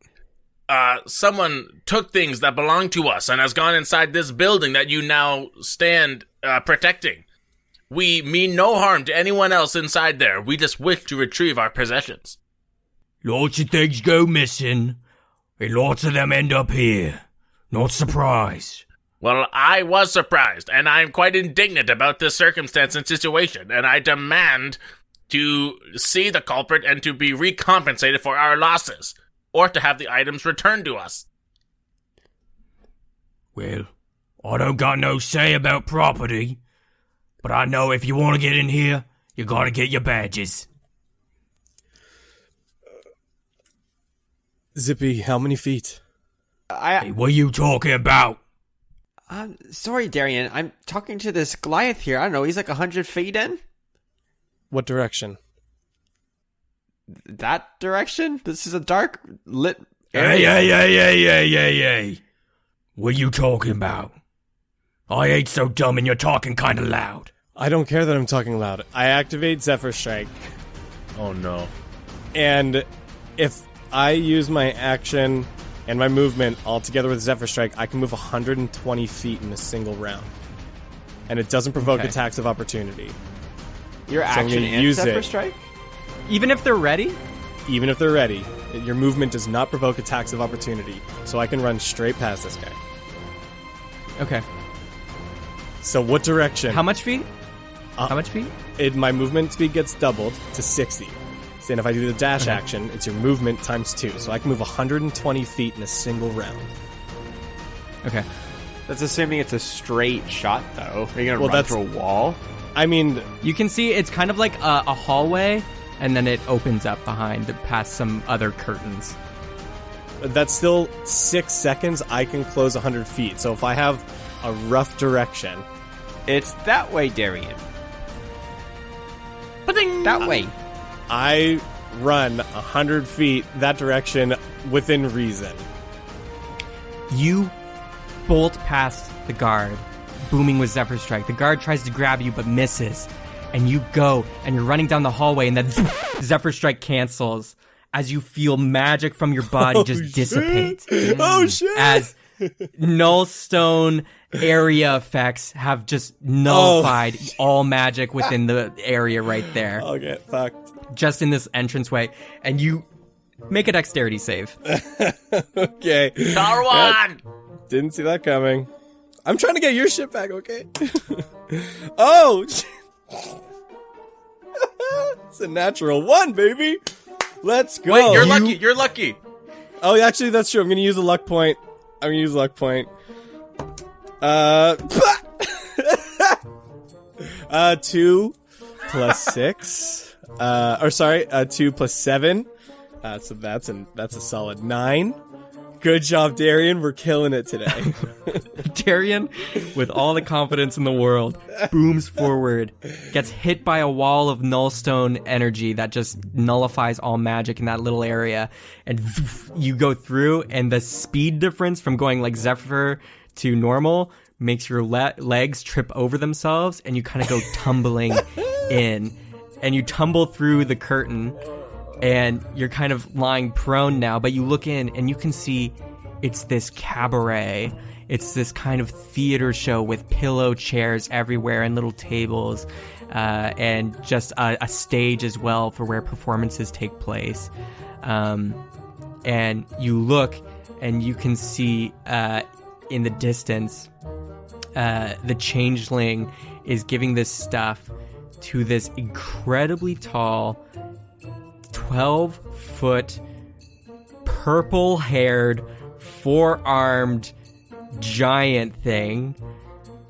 someone took things that belong to us and has gone inside this building that you now stand protecting. We mean no harm to anyone else inside there. We just wish to retrieve our possessions. Lots of things go missing, and lots of them end up here. Not surprised. Well, I was surprised, and I'm quite indignant about this circumstance and situation, and I demand to see the culprit and to be recompensated for our losses, or to have the items returned to us. Well, I don't got no say about property, but I know if you want to get in here, you gotta get your badges. Zippy, how many feet? Hey, what are you talking about? Sorry, Darian. I'm talking to this Goliath here. I don't know. He's like 100 feet in. What direction? That direction? This is a dark lit area. Hey. What are you talking about? I ain't so dumb and you're talking kinda loud. I don't care that I'm talking loud. I activate Zephyr Strike, Oh no. and if I use my action and my movement all together with Zephyr Strike, I can move 120 feet in a single round. And it doesn't provoke Okay. attacks of opportunity. Your So I'm action gonna and use Zephyr it. Strike? Even if they're ready? Even if they're ready, your movement does not provoke attacks of opportunity. So I can run straight past this guy. Okay. So what direction? How much feet? How much feet? My movement speed gets doubled to 60. And if I do the dash action, it's your movement times 2. So I can move 120 feet in a single round. Okay. That's assuming it's a straight shot, though. Are you going to Well, run through a wall? I mean, You can see it's kind of like a hallway, and then it opens up behind past some other curtains. that's still 6 seconds. I can close 100 feet. So if I have a rough direction, It's that way, Darian. That way. I run 100 feet that direction within reason. You bolt past the guard, booming with Zephyr Strike. The guard tries to grab you but misses. And you go, and you're running down the hallway, and then Zephyr Strike cancels as you feel magic from your body just dissipate. Oh shit! As nullstone area effects have just nullified all magic within the area right there. I'll get fucked. Just in this entranceway. And you make a dexterity save. Okay. Darwan! Didn't see that coming. I'm trying to get your shit back, okay? Oh! It's a natural 1, baby! Let's go! Wait, you're lucky. You're lucky. Oh, actually, that's true. I'm gonna use a luck point. 2 plus 6. 2 plus 7. So that's a solid 9. Good job, Darian. We're killing it today. Darian, with all the confidence in the world, booms forward, gets hit by a wall of nullstone energy that just nullifies all magic in that little area, and you go through, and the speed difference from going like Zephyr to normal makes your legs trip over themselves, and you kind of go tumbling in, and you tumble through the curtain, and you're kind of lying prone now, but you look in and you can see it's this cabaret. It's this kind of theater show with pillow chairs everywhere and little tables, and just a stage as well for where performances take place. And you look and you can see in the distance, the changeling is giving this stuff to this incredibly tall 12-foot, purple-haired, four-armed giant thing.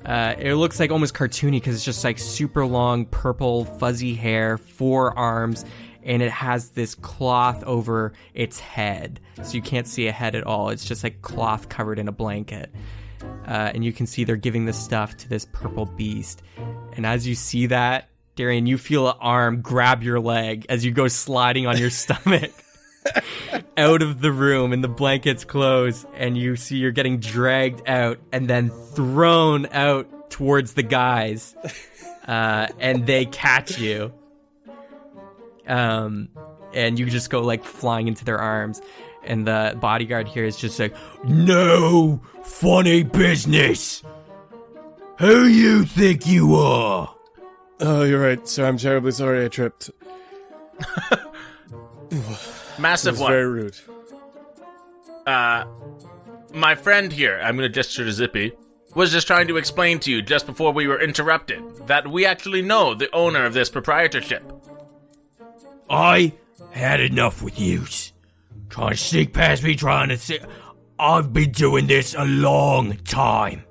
It looks like almost cartoony because it's just like super long, purple, fuzzy hair, 4 arms, and it has this cloth over its head. So you can't see a head at all. It's just like cloth covered in a blanket. And you can see they're giving this stuff to this purple beast. And as you see that, Darian, you feel an arm grab your leg as you go sliding on your stomach out of the room, and the blankets close, and you see you're getting dragged out and then thrown out towards the guys, and they catch you. And you just go like flying into their arms. And the bodyguard here is just like, No funny business. Who you think you are? Oh, you're right, sir. I'm terribly sorry I tripped. Massive It was one. very rude. My friend here, I'm going to gesture to Zippy, was just trying to explain to you just before we were interrupted that we actually know the owner of this proprietorship. I had enough with yous. Trying to sneak past me, trying to say... I've been doing this a long time.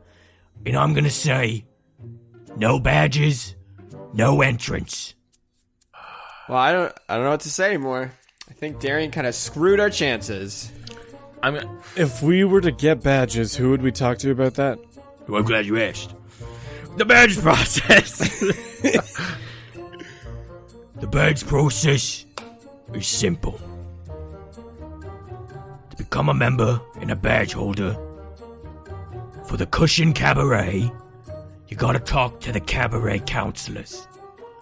And I'm gonna say... No badges, no entrance. Well, I don't know what to say anymore. I think Darian kind of screwed our chances. If we were to get badges, who would we talk to about that? Well, I'm glad you asked. The badge process. The badge process is simple. To become a member and a badge holder for the Cushion Cabaret, you gotta talk to the cabaret counselors.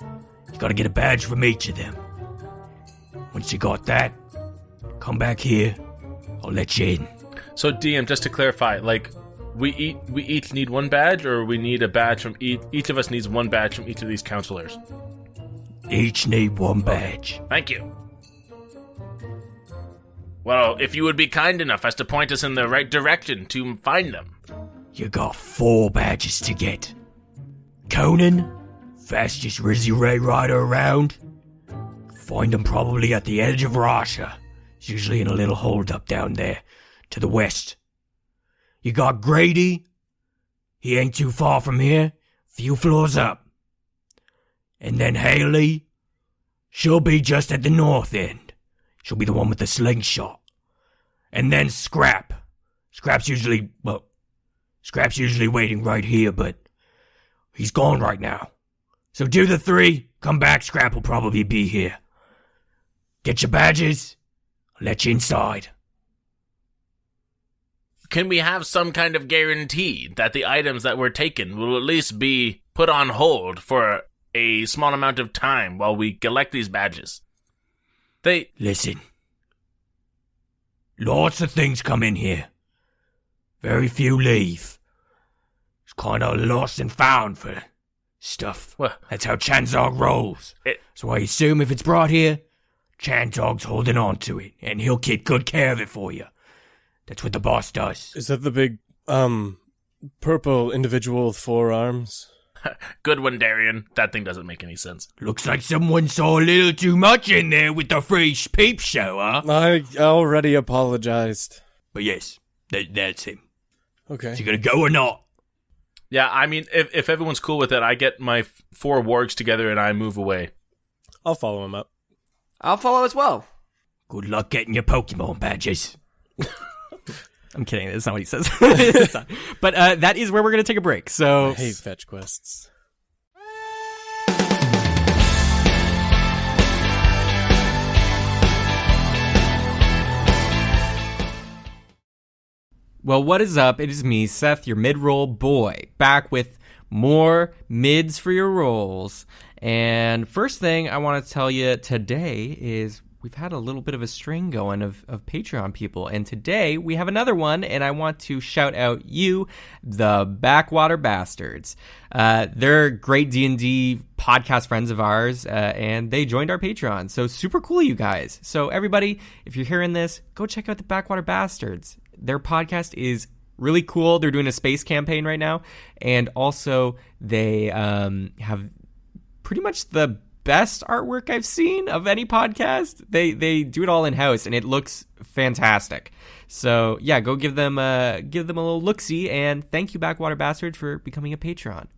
You gotta get a badge from each of them. Once you got that, come back here. I'll let you in. So DM, just to clarify, like, we each need one badge, or we need a badge from each of us needs one badge from each of these counselors? Each need one badge. Thank you. Well, if you would be kind enough as to point us in the right direction to find them. You got 4 badges to get. Conan, fastest Rizzy Ray rider around. Find him probably at the edge of Russia. He's usually in a little hold-up down there, to the west. You got Grady. He ain't too far from here, few floors up. And then Haley. She'll be just at the north end. She'll be the one with the slingshot. And then Scrap. Scrap's usually waiting right here, but he's gone right now. So do the 3, come back, Scrap will probably be here. Get your badges, I'll let you inside. Can we have some kind of guarantee that the items that were taken will at least be put on hold for a small amount of time while we collect these badges? Listen. Lots of things come in here. Very few leave. It's kind of lost and found for stuff. Well, That's how Chanzog rolls. So I assume if it's brought here, Chanzog's holding on to it, and he'll keep good care of it for you. That's what the boss does. Is that the big, purple individual with 4 arms? good one, Darian. That thing doesn't make any sense. Looks like someone saw a little too much in there with the free peep show, huh? I already apologized. But yes, that's him. Okay. Is he gonna go or not? Yeah, I mean, if everyone's cool with it, I get my 4 wargs together and I move away. I'll follow him up. I'll follow as well. Good luck getting your Pokemon badges. I'm kidding. That's not what he says. It's not. But that is where we're going to take a break. So I hate fetch quests. Well, what is up? It is me, Seth, your mid-roll boy, back with more mids for your rolls. And first thing I want to tell you today is we've had a little bit of a string going of Patreon people. And today we have another one, and I want to shout out you, the Backwater Bastards. They're great D&D podcast friends of ours, and they joined our Patreon. So super cool, you guys. So everybody, if you're hearing this, go check out the Backwater Bastards. Their podcast is really cool. They're doing a space campaign right now. And also they have pretty much the best artwork I've seen of any podcast. They do it all in-house, and it looks fantastic. So yeah, go give them a little look-see, and thank you, Backwater Bastard, for becoming a patron.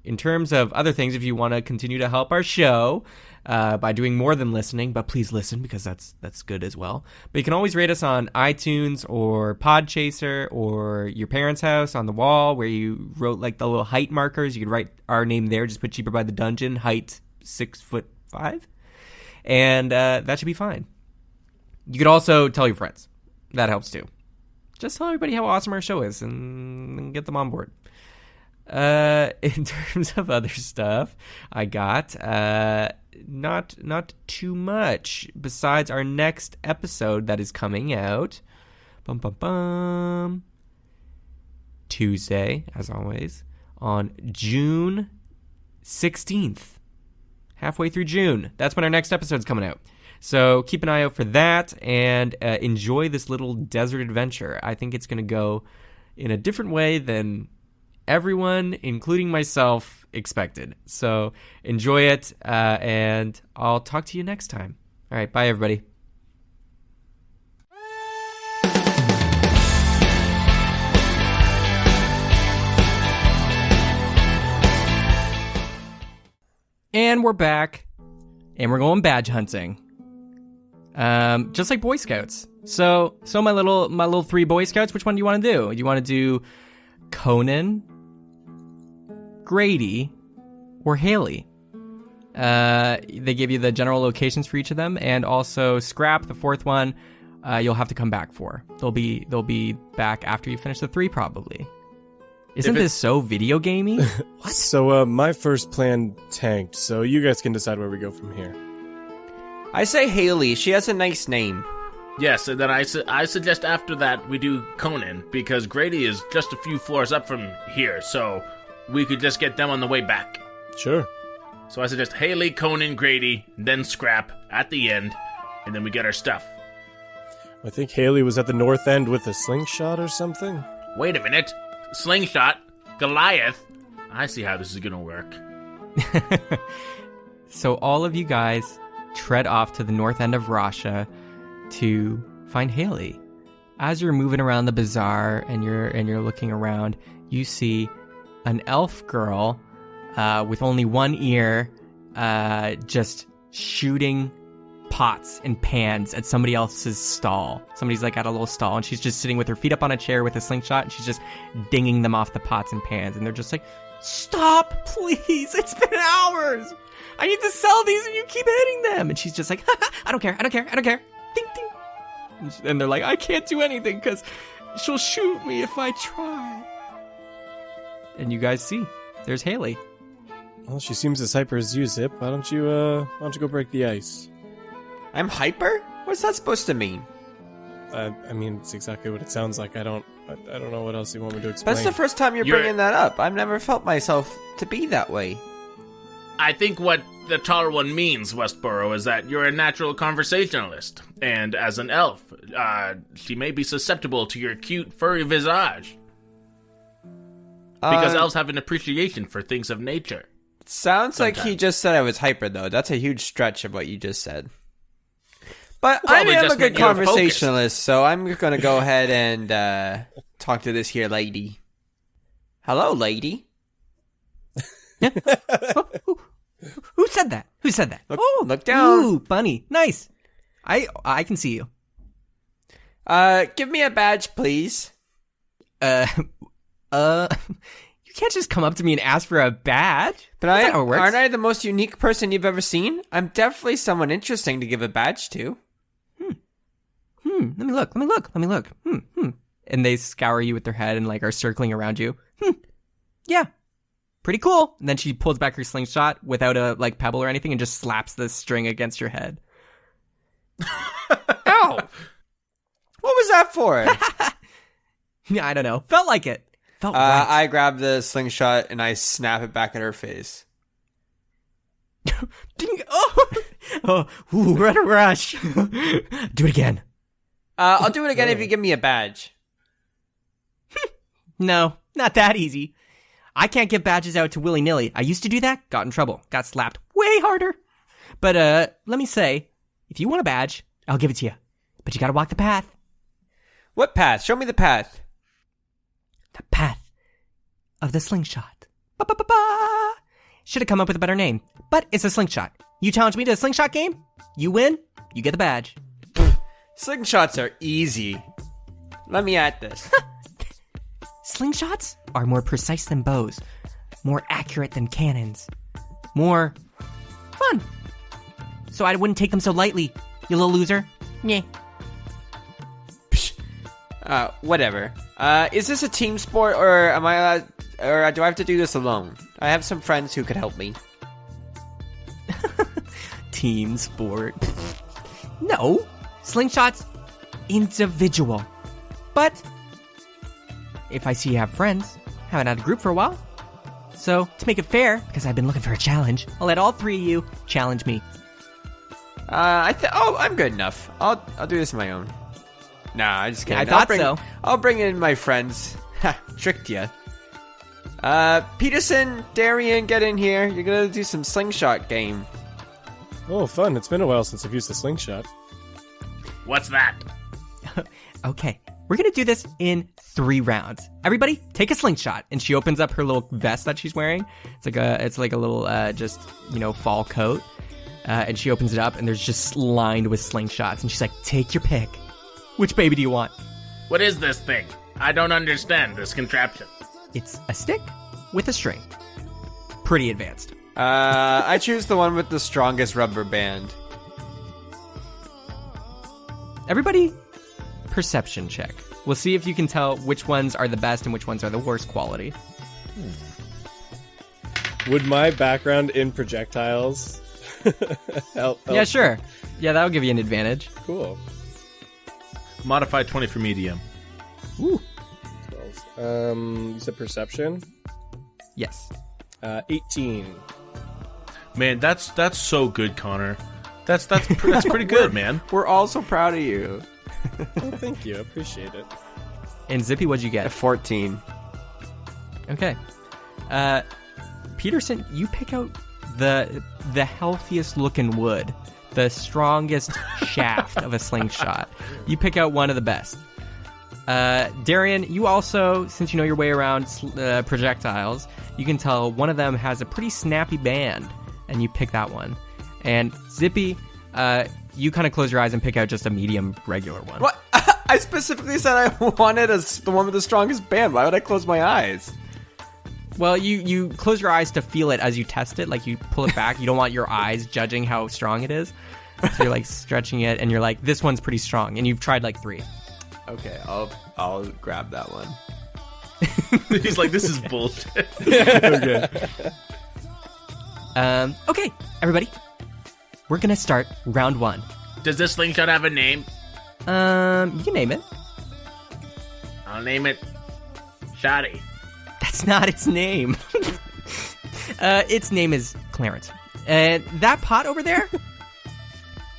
In terms of other things, if you want to continue to help our show by doing more than listening, but please listen because that's good as well. But you can always rate us on iTunes or Podchaser or your parents' house on the wall where you wrote like the little height markers. You could write our name there, just put Cheaper by the Dungeon, height 6'5", and that should be fine. You could also tell your friends. That helps too. Just tell everybody how awesome our show is and get them on board. In terms of other stuff, I got not too much besides our next episode that is coming out. Tuesday, as always, on June 16th. Halfway through June. That's when our next episode's coming out. So keep an eye out for that and enjoy this little desert adventure. I think it's going to go in a different way than everyone, including myself, expected. So enjoy it, and I'll talk to you next time. All right, bye, everybody. And we're back, and we're going badge hunting, just like Boy Scouts. So my little 3 Boy Scouts. Which one do you want to do? You want to do Conan, Grady, or Haley? They give you the general locations for each of them, and also Scrap, the 4th one. You'll have to come back for. They'll be back after you finish the 3, probably. Isn't this so video gamey? What? So, my first plan tanked, so you guys can decide where we go from here. I say Haley. She has a nice name. Yes, and then I suggest after that we do Conan, because Grady is just a few floors up from here, so we could just get them on the way back. Sure. So I suggest Haley, Conan, Grady, then Scrap at the end, and then we get our stuff. I think Haley was at the north end with a slingshot or something. Wait a minute. Slingshot? Goliath? I see how this is gonna work. So all of you guys tread off to the north end of Russia to find Haley. As you're moving around the bazaar and you're looking around, you see an elf girl with only one ear, just shooting pots and pans at somebody else's stall. Somebody's like at a little stall, and she's just sitting with her feet up on a chair with a slingshot, and she's just dinging them off the pots and pans. And they're just like, "Stop, please! It's been hours. I need to sell these, and you keep hitting them." And she's just like, I don't care. Ding, ding. And they're like, "I can't do anything because she'll shoot me if I try." And you guys see, there's Haley. Well, she seems as hyper as you, Zip. Why don't you go break the ice? I'm hyper? What's that supposed to mean? I mean, it's exactly what it sounds like. I don't know what else you want me to explain. That's the first time you're bringing that up. I've never felt myself to be that way. I think what the taller one means, Westboro, is that you're a natural conversationalist. And as an elf, she may be susceptible to your cute, furry visage. Because elves have an appreciation for things of nature. Sounds like he just said I was hyper, though. That's a huge stretch of what you just said. But I am a good conversationalist, so I'm going to go ahead and talk to this here lady. Hello, lady. Who said that? Who said that? Look down. Ooh, bunny. Nice. I can see you. Give me a badge, please. You can't just come up to me and ask for a badge. But aren't I the most unique person you've ever seen? I'm definitely someone interesting to give a badge to. Let me look. And they scour you with their head and like are circling around you. Yeah. Pretty cool. And then she pulls back her slingshot without a like pebble or anything and just slaps the string against your head. Ow! What was that for? Yeah, I don't know. Felt like it. Felt right. I grab the slingshot and I snap it back at her face. Ding! Ooh, we're at a rush. Do it again. I'll do it again if you give me a badge. No, not that easy. I can't give badges out to willy-nilly. I used to do that, got in trouble, got slapped way harder. But let me say, if you want a badge, I'll give it to you. But you gotta walk the path. What path? Show me the path. The path of the slingshot. Ba-ba-ba-ba! Should have come up with a better name, but it's a slingshot. You challenge me to a slingshot game, you win, you get the badge. Slingshots are easy. Let me at this. Slingshots are more precise than bows, more accurate than cannons, more fun. So I wouldn't take them so lightly, you little loser. Nyeh. Whatever. Is this a team sport, or am I allowed, or do I have to do this alone? I have some friends who could help me. team sport. No, slingshot's individual. But if I see you have friends, haven't had a group for a while. So to make it fair, because I've been looking for a challenge, I'll let all three of you challenge me. I'm good enough. I'll do this on my own. Nah, I just kidding. I thought so. I'll bring in my friends. Ha, tricked you. Peterson, Darian, get in here. You're gonna do some slingshot game. Oh, fun. It's been a while since I've used the slingshot. What's that? Okay, we're gonna do this in 3 rounds. Everybody, take a slingshot. And she opens up her little vest that she's wearing. It's like a little, fall coat. And she opens it up, and there's just lined with slingshots. And she's like, take your pick. Which baby do you want? What is this thing? I don't understand this contraption. It's a stick with a string. Pretty advanced. I choose the one with the strongest rubber band. Everybody, perception check. We'll see if you can tell which ones are the best and which ones are the worst quality. Would my background in projectiles help? Yeah, sure. Yeah, that'll give you an advantage. Cool. Modified 20 for medium. Ooh. You said perception? Yes. 18. Man, that's so good, Connor. That's pretty good, man. We're all so proud of you. Oh, thank you. I appreciate it. And Zippy, what'd you get? 14. Okay. Peterson, you pick out the healthiest looking wood, the strongest shaft of a slingshot. You pick out one of the best. Darian, you also, since you know your way around projectiles, you can tell one of them has a pretty snappy band, and you pick that one. And Zippy, you kind of close your eyes and pick out just a medium regular one. What? I specifically said I wanted the one with the strongest band. Why would I close my eyes? Well, you close your eyes to feel it as you test it. Like, you pull it back. You don't want your eyes judging how strong it is. So you're, like, stretching it, and you're like, this one's pretty strong. And you've tried, like, 3. Okay, I'll grab that one. He's like, this is bullshit. Okay. Okay, everybody. We're going to start round 1. Does this slingshot have a name? You can name it. I'll name it Shoddy. That's not its name. Its name is Clarence. That pot over there?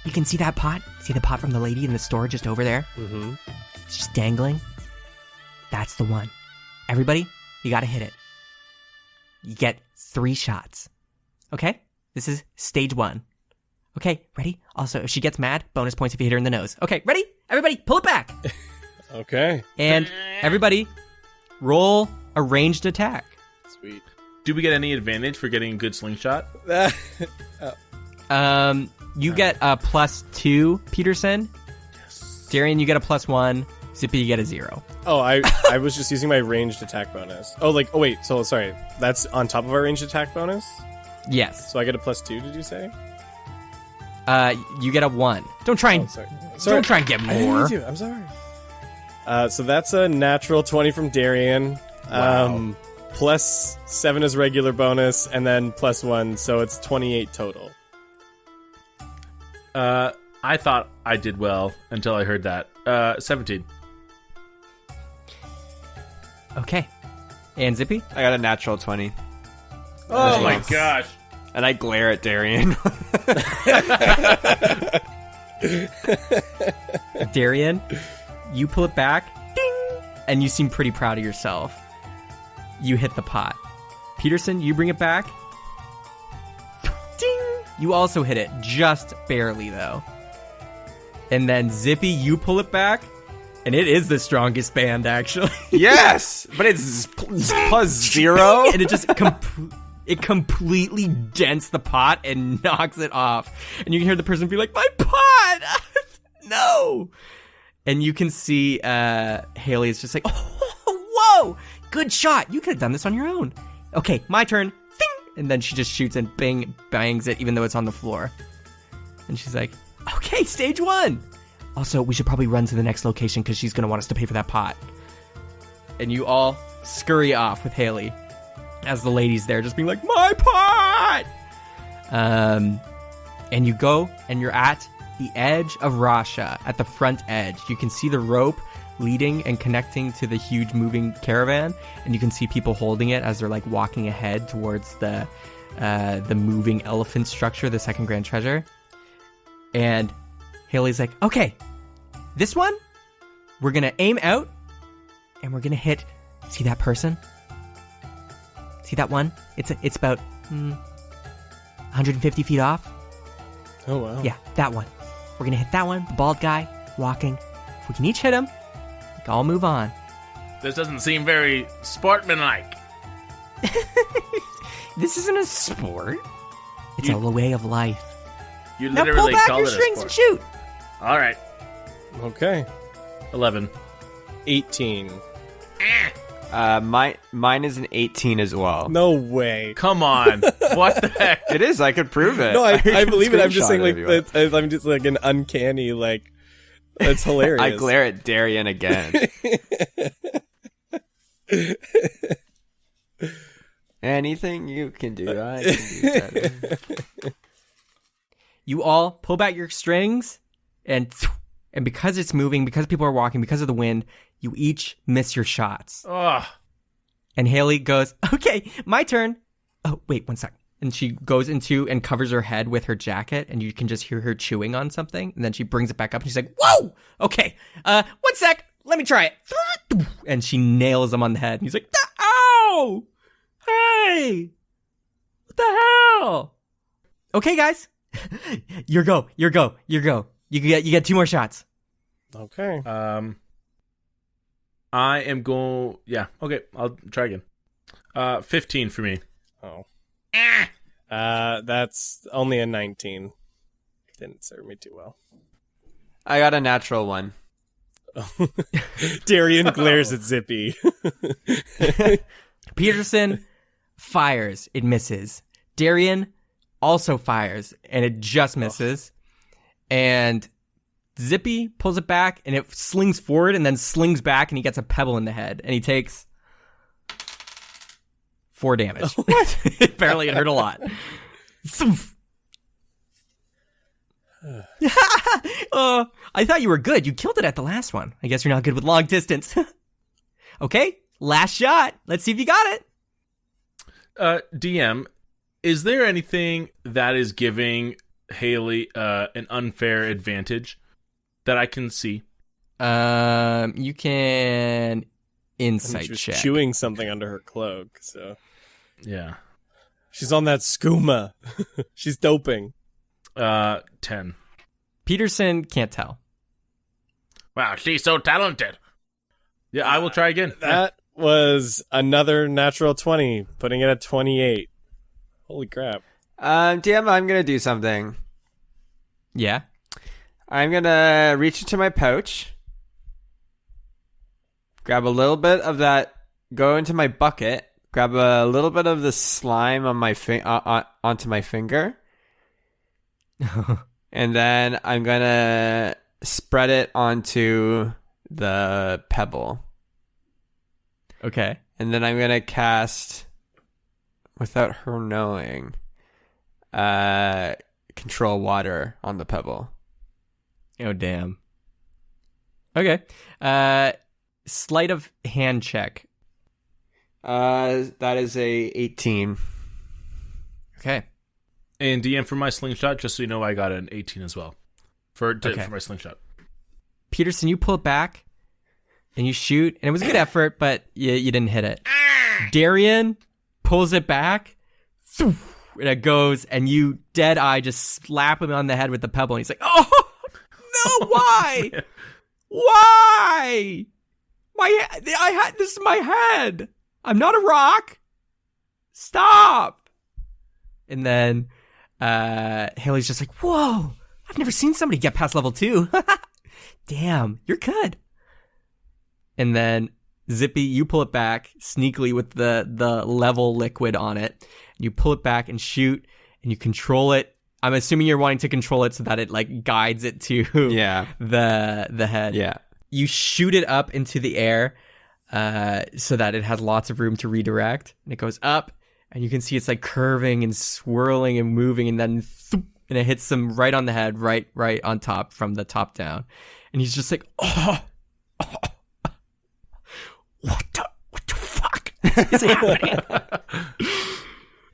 You can see that pot? See the pot from the lady in the store just over there? Mm-hmm. It's just dangling. That's the one. Everybody, you gotta hit it. You get 3 shots. Okay? This is stage 1. Okay, ready? Also, if she gets mad, bonus points if you hit her in the nose. Okay, ready? Everybody, pull it back. Okay. And everybody, roll a ranged attack. Sweet. Do we get any advantage for getting a good slingshot? You get a +2, Peterson. Yes. Darian, you get a +1. Zippy, you get a 0. Oh, I was just using my ranged attack bonus. Oh, wait. So, sorry. That's on top of our ranged attack bonus? Yes. So I get a +2, did you say? You get a 1. Don't try and Sorry. don't try and get I didn't more. mean to. I'm sorry. So that's a natural 20 from Darian. Wow. +7 is regular bonus, and then +1, so it's 28 total. I thought I did well until I heard that. 17. Okay. And Zippy? I got a natural 20. Oh my gosh. And I glare at Darian. Darian, you pull it back, ding, and you seem pretty proud of yourself. You hit the pot. Peterson, you bring it back, ding. You also hit it, just barely though. And then Zippy, you pull it back, and it is the strongest band actually. Yes! But it's +0? And it just it completely dents the pot and knocks it off. And you can hear the person be like, my pot! No! And you can see Haley is just like, oh, whoa! Good shot! You could have done this on your own. Okay, my turn. Ding! And then she just shoots and bangs it even though it's on the floor. And she's like, okay, stage 1! Also, we should probably run to the next location because she's going to want us to pay for that pot. And you all scurry off with Haley as the lady's there just being like, my pot! And you go and you're at the edge of Rasha, at the front edge. You can see the rope leading and connecting to the huge moving caravan, and you can see people holding it as they're like walking ahead towards the moving elephant structure, the second grand treasure. And Haley's like, okay, this one, we're gonna aim out and we're gonna hit. See that person? See that one? It's about 150 feet off. Oh, wow. Yeah, that one. We're gonna hit that one. The bald guy walking. If we can each hit him, we can all move on. This doesn't seem very sportsmanlike. This isn't a sport. It's a way of life. You Now literally pull back called your it a strings sport. and shoot. All right. Okay. 11. 18. Mine is an 18 as well. No way. Come on. What the heck? It is. I could prove it. No, I can believe it. I'm just screenshot saying, it like, if you want. I'm just like an uncanny, like, that's hilarious. I glare at Darian again. Anything you can do, I can do better. You all pull back your strings, and because it's moving, because people are walking, because of the wind, you each miss your shots. Oh, And Haley goes, okay, my turn. Oh, wait, 1 sec. And she goes into and covers her head with her jacket, and you can just hear her chewing on something. And then she brings it back up, and she's like, whoa, okay, 1 sec, let me try it. And she nails him on the head. And he's like, ow, hey, what the hell? Okay, guys, your go. You get 2 more shots. Okay. I am going. Yeah. Okay. I'll try again. 15 for me. Oh. That's only a 19. Didn't serve me too well. I got a natural one. Darian glares at Zippy. Peterson fires, it misses. Darian also fires, and it just misses. And Zippy pulls it back, and it slings forward and then slings back, and he gets a pebble in the head, and he takes 4 damage. What? Apparently it hurt a lot. I thought you were good. You killed it at the last one. I guess you're not good with long distance. Okay, last shot. Let's see if you got it. DM, is there anything that is giving Haley an unfair advantage that I can see? You can insight She was check. chewing something under her cloak, so Yeah. she's on that skooma. She's doping. 10. Peterson can't tell. Wow, she's so talented. Yeah, I will try again. That was another natural 20, putting it at 28. Holy crap. DM, I'm going to do something. Yeah. I'm going to reach into my pouch, grab a little bit of that, go into my bucket, grab a little bit of the slime on my onto my finger, and then I'm going to spread it onto the pebble. Okay. And then I'm going to cast, without her knowing, control water on the pebble. Oh, damn. Okay. Sleight of hand check. That is a 18. Okay. And DM for my slingshot, just so you know, I got an 18 as well. For my slingshot. Peterson, you pull it back and you shoot, and it was a good effort, but you didn't hit it. Darian pulls it back, and it goes, and you dead eye just slap him on the head with the pebble, and he's like, "Oh no! Why? Why? This is my head. I'm not a rock. Stop!" And then Haley's just like, "Whoa! I've never seen somebody get past level 2. Damn, you're good." And then Zippy, you pull it back sneakily with the level liquid on it. You pull it back and shoot, and you control it. I'm assuming you're wanting to control it so that it like guides it to the head. Yeah. You shoot it up into the air so that it has lots of room to redirect. And it goes up, and you can see it's like curving and swirling and moving, and then and it hits him right on the head, right on top, from the top down. And he's just like, What the fuck is happening?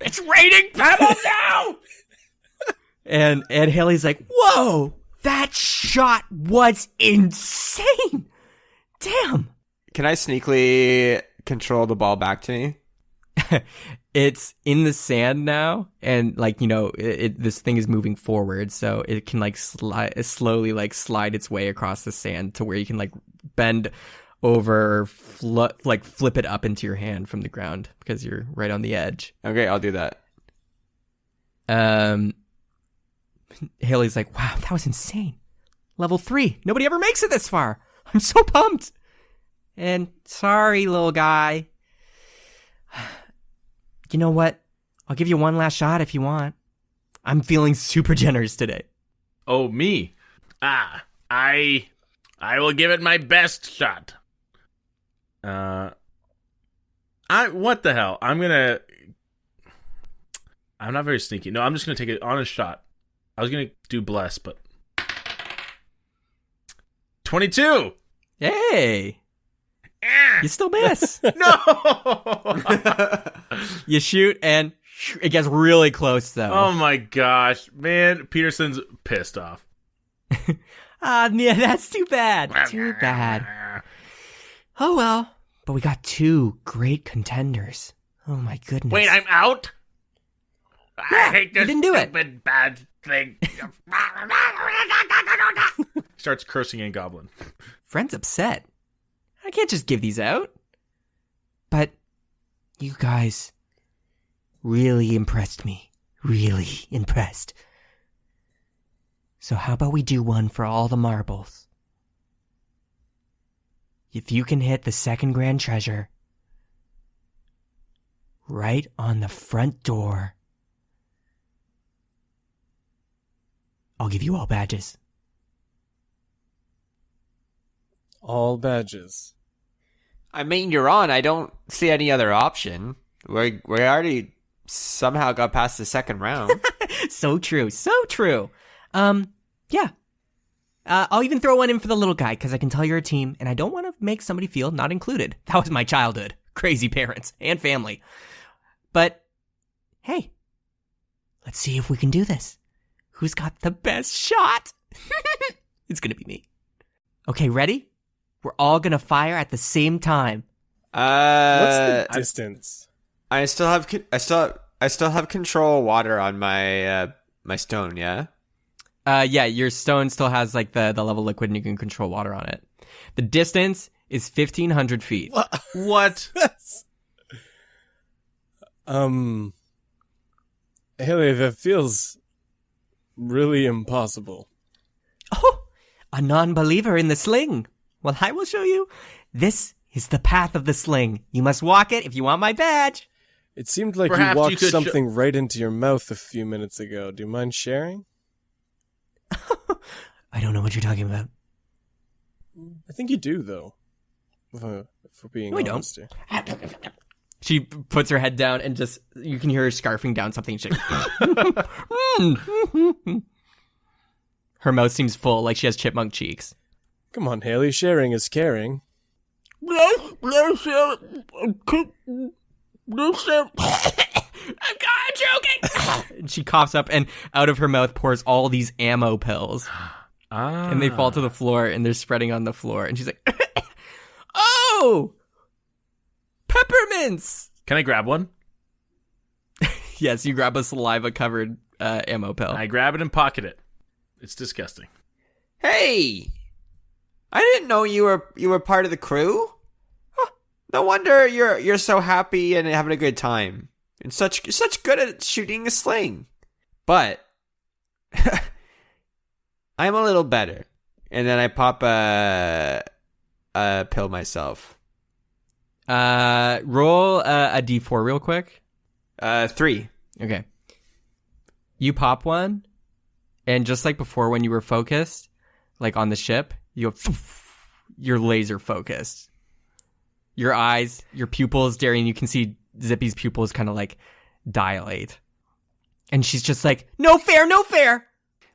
It's raining pebbles now! and Haley's like, whoa, that shot was insane. Damn. Can I sneakily control the ball back to me? It's in the sand now, and like, you know, this thing is moving forward, so it can like slowly like slide its way across the sand to where you can like bend over, flip it up into your hand from the ground because you're right on the edge. Okay, I'll do that. Haley's like, wow, that was insane. Level 3. Nobody ever makes it this far. I'm so pumped. And sorry, little guy. You know what? I'll give you one last shot if you want. I'm feeling super generous today. Oh, me? I will give it my best shot. What the hell? I'm not very sneaky. No, I'm just gonna take an honest shot. I was gonna do bless, but 22. Hey, you still miss. No. You shoot and it gets really close though. Oh my gosh, man! Peterson's pissed off. Yeah, that's too bad. Too bad. Oh well, but we got 2 great contenders. Oh my goodness. Wait, I'm out. Yeah, I hate this you didn't do it. stupid bad thing. Starts cursing in Goblin. Friend's upset. I can't just give these out. But you guys really impressed me. Really impressed. So how about we do one for all the marbles? If you can hit the second grand treasure right on the front door, I'll give you all badges. All badges. I mean, you're on. I don't see any other option. We already somehow got past the second round. So true. So true. Yeah. I'll even throw one in for the little guy because I can tell you're a team and I don't want to make somebody feel not included. That was my childhood. Crazy parents and family. But hey, let's see if we can do this. Who's got the best shot? It's going to be me. Okay, ready? We're all going to fire at the same time. What's the distance? I still have control water on my my stone, yeah? Yeah, your stone still has like the level liquid and you can control water on it. The distance is 1,500 feet. What? Haley, that feels really impossible. Oh, a non-believer in the sling. Well, I will show you. This is the path of the sling. You must walk it if you want my badge. It seemed like Perhaps you you walked could something right into your mouth a few minutes ago. Do you mind sharing? I don't know what you're talking about. I think you do, though. If we're being No, I honest don't. here. She puts her head down and just, you can hear her scarfing down something. She's like, her mouth seems full, like she has chipmunk cheeks. Come on, Haley. Sharing is caring. I'm joking. And she coughs up and out of her mouth pours all these AMMOW pills. And they fall to the floor and they're spreading on the floor. And she's like, oh, peppermints. Can I grab one? Yes, you grab a saliva covered AMMOW pill. I grab it and pocket it. It's disgusting. Hey, I didn't know you were part of the crew. Huh, no wonder you're so happy and having a good time. And such good at shooting a sling. But I'm a little better. And then I pop a pill myself. Roll a d4 real quick. 3. Okay. You pop one, and just like before when you were focused, like on the ship, you're laser focused. Your eyes, your pupils, Darian, you can see Zippy's pupils kind of like dilate. And she's just like, no fair, no fair.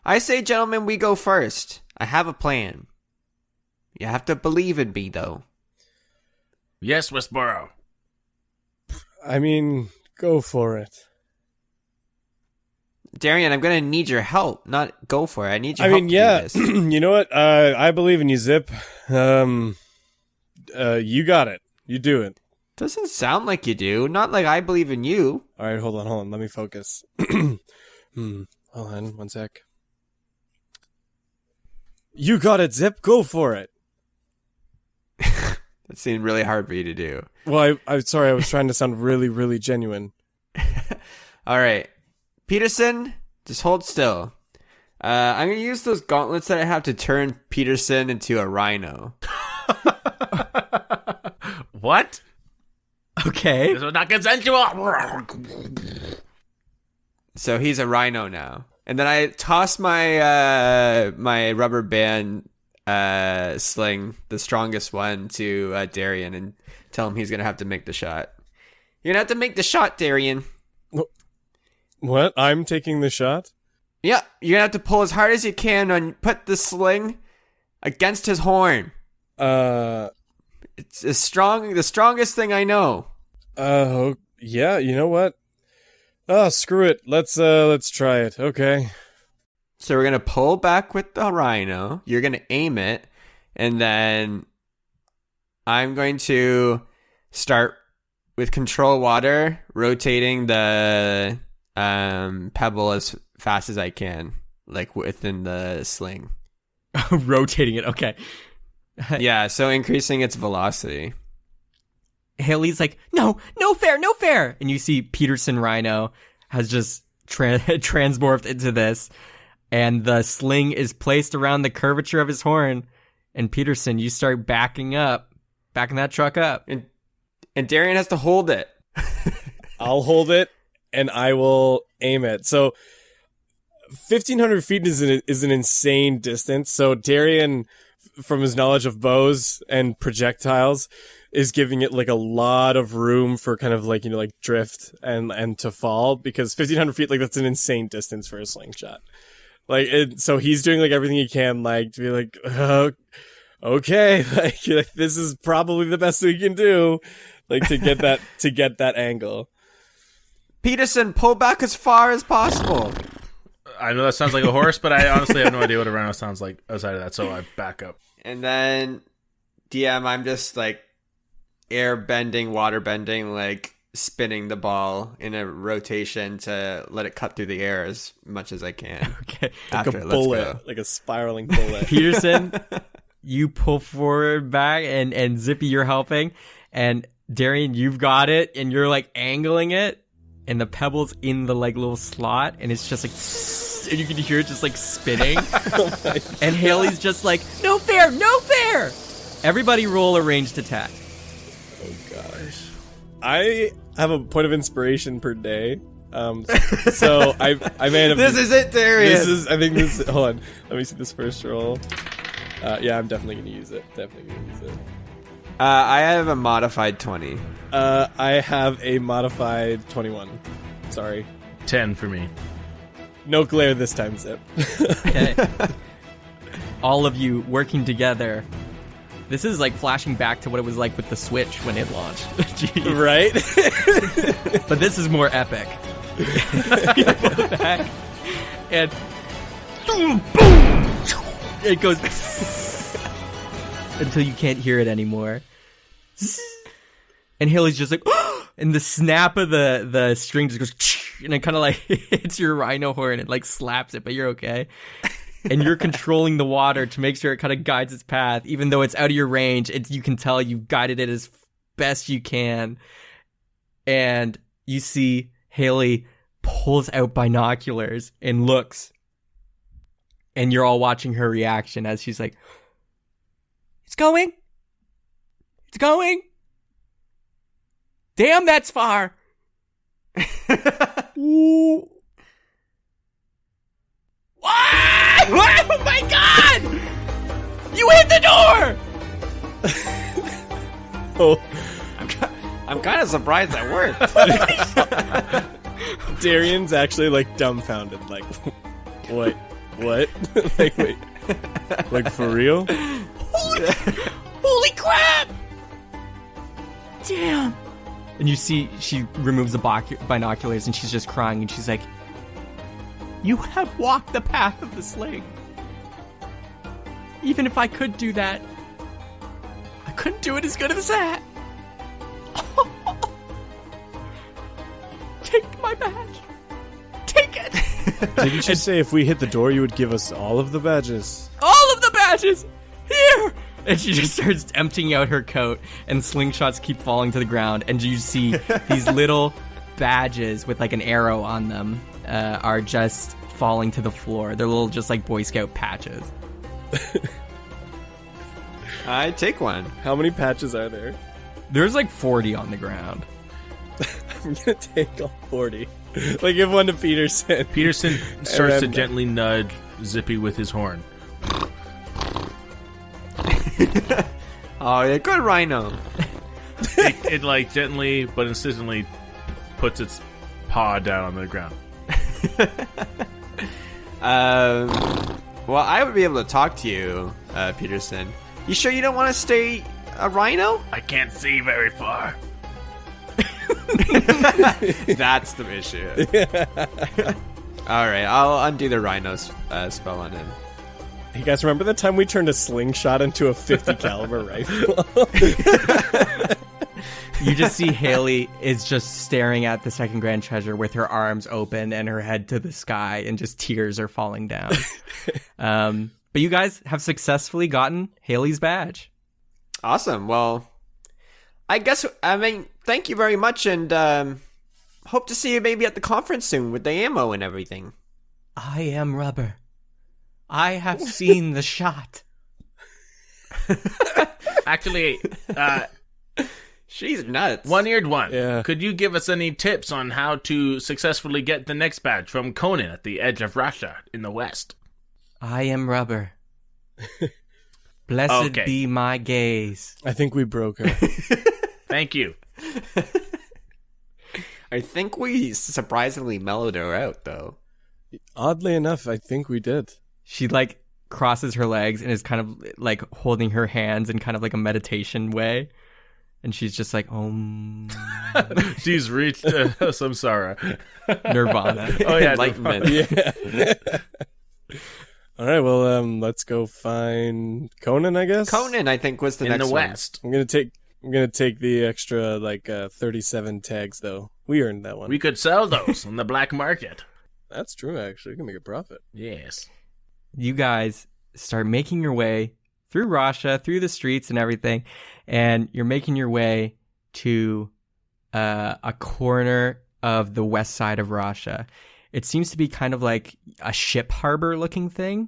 I say, gentlemen, we go first. I have a plan. You have to believe in me, though. Yes, Westboro. I mean, go for it. Darian, I'm going to need your help, not go for it. I need your help to do this. You know what? I believe in you, Zip. You got it. You do it. Doesn't sound like you do. Not like I believe in you. All right, hold on. Let me focus. Hold on, one sec. You got it, Zip. Go for it. That seemed really hard for you to do. Well, I'm sorry. I was trying to sound really, really genuine. All right. Peterson, just hold still. I'm going to use those gauntlets that I have to turn Peterson into a rhino. What? Okay. This was not consensual. So he's a rhino now. And then I toss my my rubber band sling, the strongest one, to Darian and tell him he's going to have to make the shot. You're going to have to make the shot, Darian. What? I'm taking the shot? Yeah, you're going to have to pull as hard as you can and put the sling against his horn. It's the strongest thing I know. Yeah, you know what? Oh, screw it. Let's try it. Okay. So we're going to pull back with the rhino. You're going to aim it. And then I'm going to start with control water, rotating the pebble as fast as I can, like within the sling. Rotating it. Okay. Yeah, so increasing its velocity. Haley's like, no fair. And you see Peterson Rhino has just transmorphed into this. And the sling is placed around the curvature of his horn. And Peterson, you start backing that truck up. And Darian has to hold it. I'll hold it, and I will aim it. So 1,500 feet is an insane distance. So Darian, from his knowledge of bows and projectiles, is giving it like a lot of room for kind of like, like drift and to fall, because 1,500 feet, like that's an insane distance for a slingshot. Like, so he's doing like everything he can, like to be like, okay, like this is probably the best we can do, like to get that angle. Peterson, pull back as far as possible. I know that sounds like a horse, but I honestly have no idea what a rhino sounds like outside of that, so I back up. And then, DM, I'm just like air bending, water bending, like spinning the ball in a rotation to let it cut through the air as much as I can. Okay. Like a bullet, like a spiraling bullet. Peterson, you pull forward back, and Zippy, you're helping. And Darian, you've got it, and you're like angling it, and the pebble's in the like little slot, and it's just like, and you can hear it just like spinning. And Haley's just like, no fair. Everybody roll a ranged attack. Oh gosh. I have a point of inspiration per day. So I may have. This is it, Darian. Hold on. Let me see this first roll. Yeah, I'm definitely gonna use it. I have a modified 20. I have a modified 21. Sorry. 10 for me. No glare this time, Zip. Okay. All of you working together. This is like flashing back to what it was like with the Switch when it launched. Jeez. Right? But this is more epic. You pull it back, and boom, it goes until you can't hear it anymore. And Haley's just like, and the snap of the string just goes, and it kind of like hits your rhino horn and like slaps it, but you're okay. And you're controlling the water to make sure it kind of guides its path, even though it's out of your range. You can tell you've guided it as best you can. And you see Haley pulls out binoculars and looks. And you're all watching her reaction as she's like, It's going. Damn, that's far. Ooh. Oh my god! You hit the door! Oh, I'm kind of surprised that worked. Darian's actually like dumbfounded, like, what What? Like, wait. Like, for real? Holy crap! Damn. And you see she removes the binoculars and she's just crying and she's like, you have walked the path of the sling. Even if I could do that, I couldn't do it as good as that. Take my badge. Take it. Did you just say if we hit the door, you would give us all of the badges? All of the badges! Here! And she just starts emptying out her coat, and slingshots keep falling to the ground, and you see these little badges with like an arrow on them are just falling to the floor. They're little just like Boy Scout patches. I take one. How many patches are there? There's like 40 on the ground. I'm gonna take all 40. Like, give one to Peterson. Peterson starts to gently nudge Zippy with his horn. Oh, yeah, good rhino. It like gently but insistently puts its paw down on the ground. Well, I would be able to talk to you, Peterson. You sure you don't want to stay a rhino? I can't see very far. That's the issue. Alright, I'll undo the rhino spell on him. You guys remember the time we turned a slingshot into a 50 caliber rifle? You just see Haley is just staring at the second grand treasure with her arms open and her head to the sky, and just tears are falling down. But you guys have successfully gotten Haley's badge. Awesome. Well, I mean, thank you very much, and hope to see you maybe at the conference soon with the ammo and everything. I am rubber. I have seen the shot. Actually, She's nuts. one-eared one. Yeah. Could you give us any tips on how to successfully get the next badge from Conan at the edge of Russia in the west? I am rubber. Blessed be my gaze. I think we broke her. Thank you. I think we surprisingly mellowed her out, though. Oddly enough, I think we did. She like crosses her legs and is kind of like holding her hands in kind of like a meditation way. And she's just like, She's reached samsara. Nirvana. Oh, yeah. Enlightenment. Yeah. All right, well, let's go find Conan, I guess. Conan, I think, was the In next the one. west. I'm gonna take the extra 37 tags though. We earned that one. We could sell those on the black market. That's true, actually. We can make a profit. Yes. You guys start making your way through Russia, through the streets and everything, and you're making your way to a corner of the west side of Russia. It seems to be kind of like a ship harbor looking thing,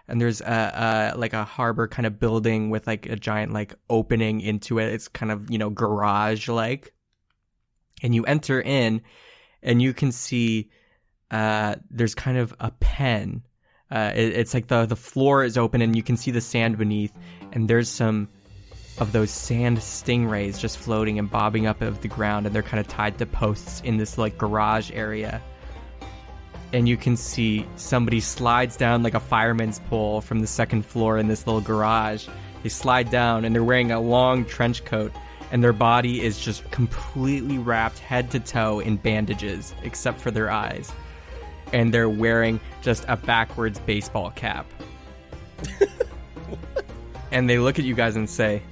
and there's a harbor kind of building with like a giant like opening into it. It's kind of, garage like, and you enter in, and you can see there's kind of a pen. It's like the floor is open and you can see the sand beneath, and there's some of those sand stingrays just floating and bobbing up out of the ground, and they're kind of tied to posts in this like garage area. And you can see somebody slides down like a fireman's pole from the second floor in this little garage. They slide down and they're wearing a long trench coat, and their body is just completely wrapped head to toe in bandages except for their eyes. And they're wearing just a backwards baseball cap. And they look at you guys and say,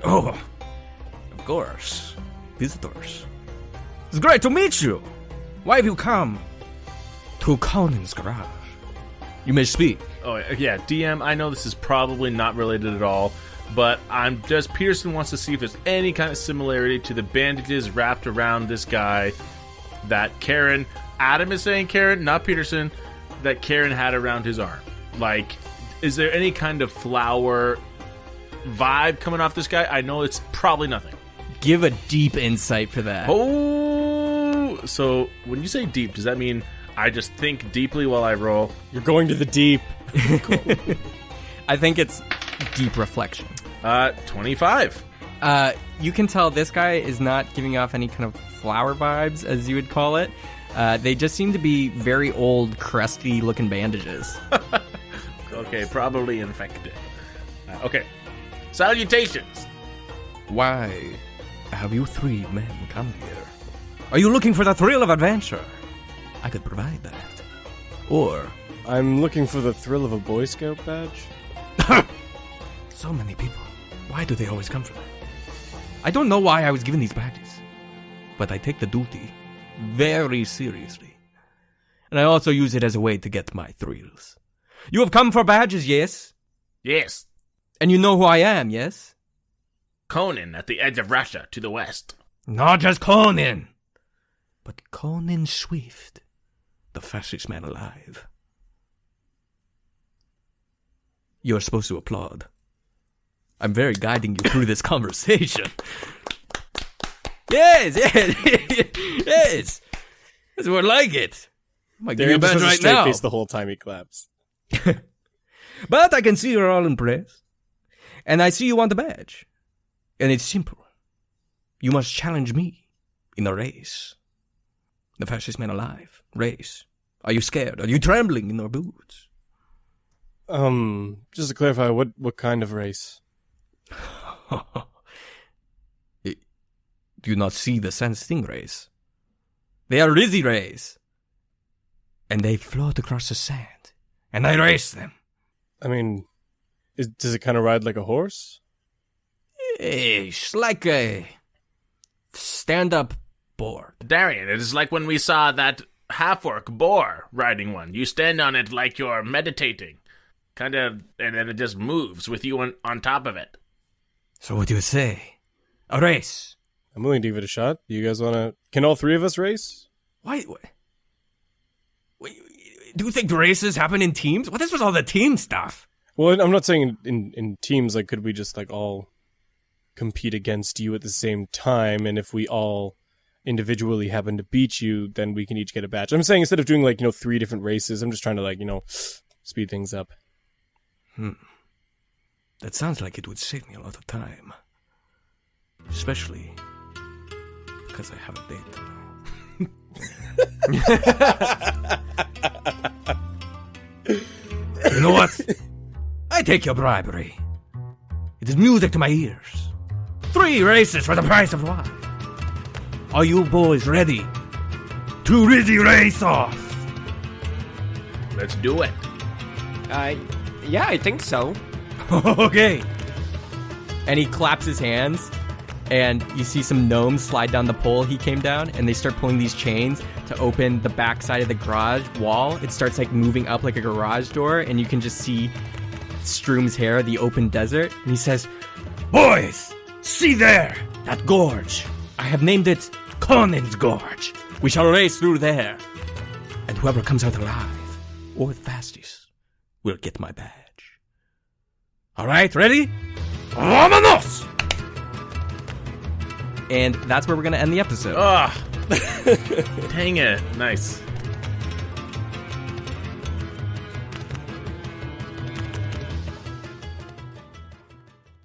Oh, of course. Visitors. It's great to meet you. Why have you come to Conan's garage? You may speak. Oh, yeah, DM, I know this is probably not related at all, but Peterson wants to see if there's any kind of similarity to the bandages wrapped around this guy that Adam is saying Karen, not Peterson, that Karen had around his arm. Like, is there any kind of flower vibe coming off this guy? I know it's probably nothing. give a deep insight for that. Oh, so when you say deep, does that mean I just think deeply while I roll? You're going to the deep. I think it's deep reflection. 25. You can tell this guy is not giving off any kind of flower vibes, as you would call it. They just seem to be very old, crusty-looking bandages. Okay, probably infected. Okay. Salutations. Why have you three men come here? Are you looking for the thrill of adventure? I could provide that. Or, I'm looking for the thrill of a Boy Scout badge. so many people. Why do they always come for that? I don't know why I was given these badges, but I take the duty very seriously. And I also use it as a way to get my thrills. You have come for badges, yes? Yes. And you know who I am, yes? Conan at the edge of Russia to the west. Not just Conan, but Conan Swift, the fastest man alive. You're supposed to applaud. I'm very guiding you through this conversation. Yes. That's more like it. I might give you a Darren just badge has a right straight now. face the whole time he claps. But I can see you're all impressed. And I see you want the badge. And it's simple. You must challenge me in a race. The fastest man alive. Race. Are you scared? Are you trembling in your boots? Just to clarify, what kind of race? Do you not see the sand stingrays? They are Rizzy rays. And they float across the sand. And I race them. I mean, does it kind of ride like a horse? It's like a stand-up board. Darian, it is like when we saw that half-orc boar riding one. You stand on it like you're meditating. Kind of, and then it just moves with you on top of it. So what do you say? A race? I'm willing to give it a shot. Do you guys want to... Can all three of us race? Why? Wait, do you think races happen in teams? What? This was all the team stuff. Well, I'm not saying in teams, like, could we just, like, all compete against you at the same time, and if we all individually happen to beat you, then we can each get a badge. I'm saying instead of doing, like, 3 different races, I'm just trying to, like, speed things up. That sounds like it would save me a lot of time. Especially because I have a date now. You know what? I take your bribery. It is music to my ears. 3 races for the price of 1. Are you boys ready to Rizzy race off? Let's do it. Yeah, I think so. Okay. And he claps his hands, and you see some gnomes slide down the pole he came down, and they start pulling these chains to open the back side of the garage wall. It starts like moving up like a garage door, and you can just see Stroom's hair, the open desert. And he says, Boys, see there, that gorge. I have named it Conan's Gorge. We shall race through there. And whoever comes out alive, or the fastest, will get my badge. Alright, ready? Vámonos! And that's where we're going to end the episode. Ah, dang it. Nice.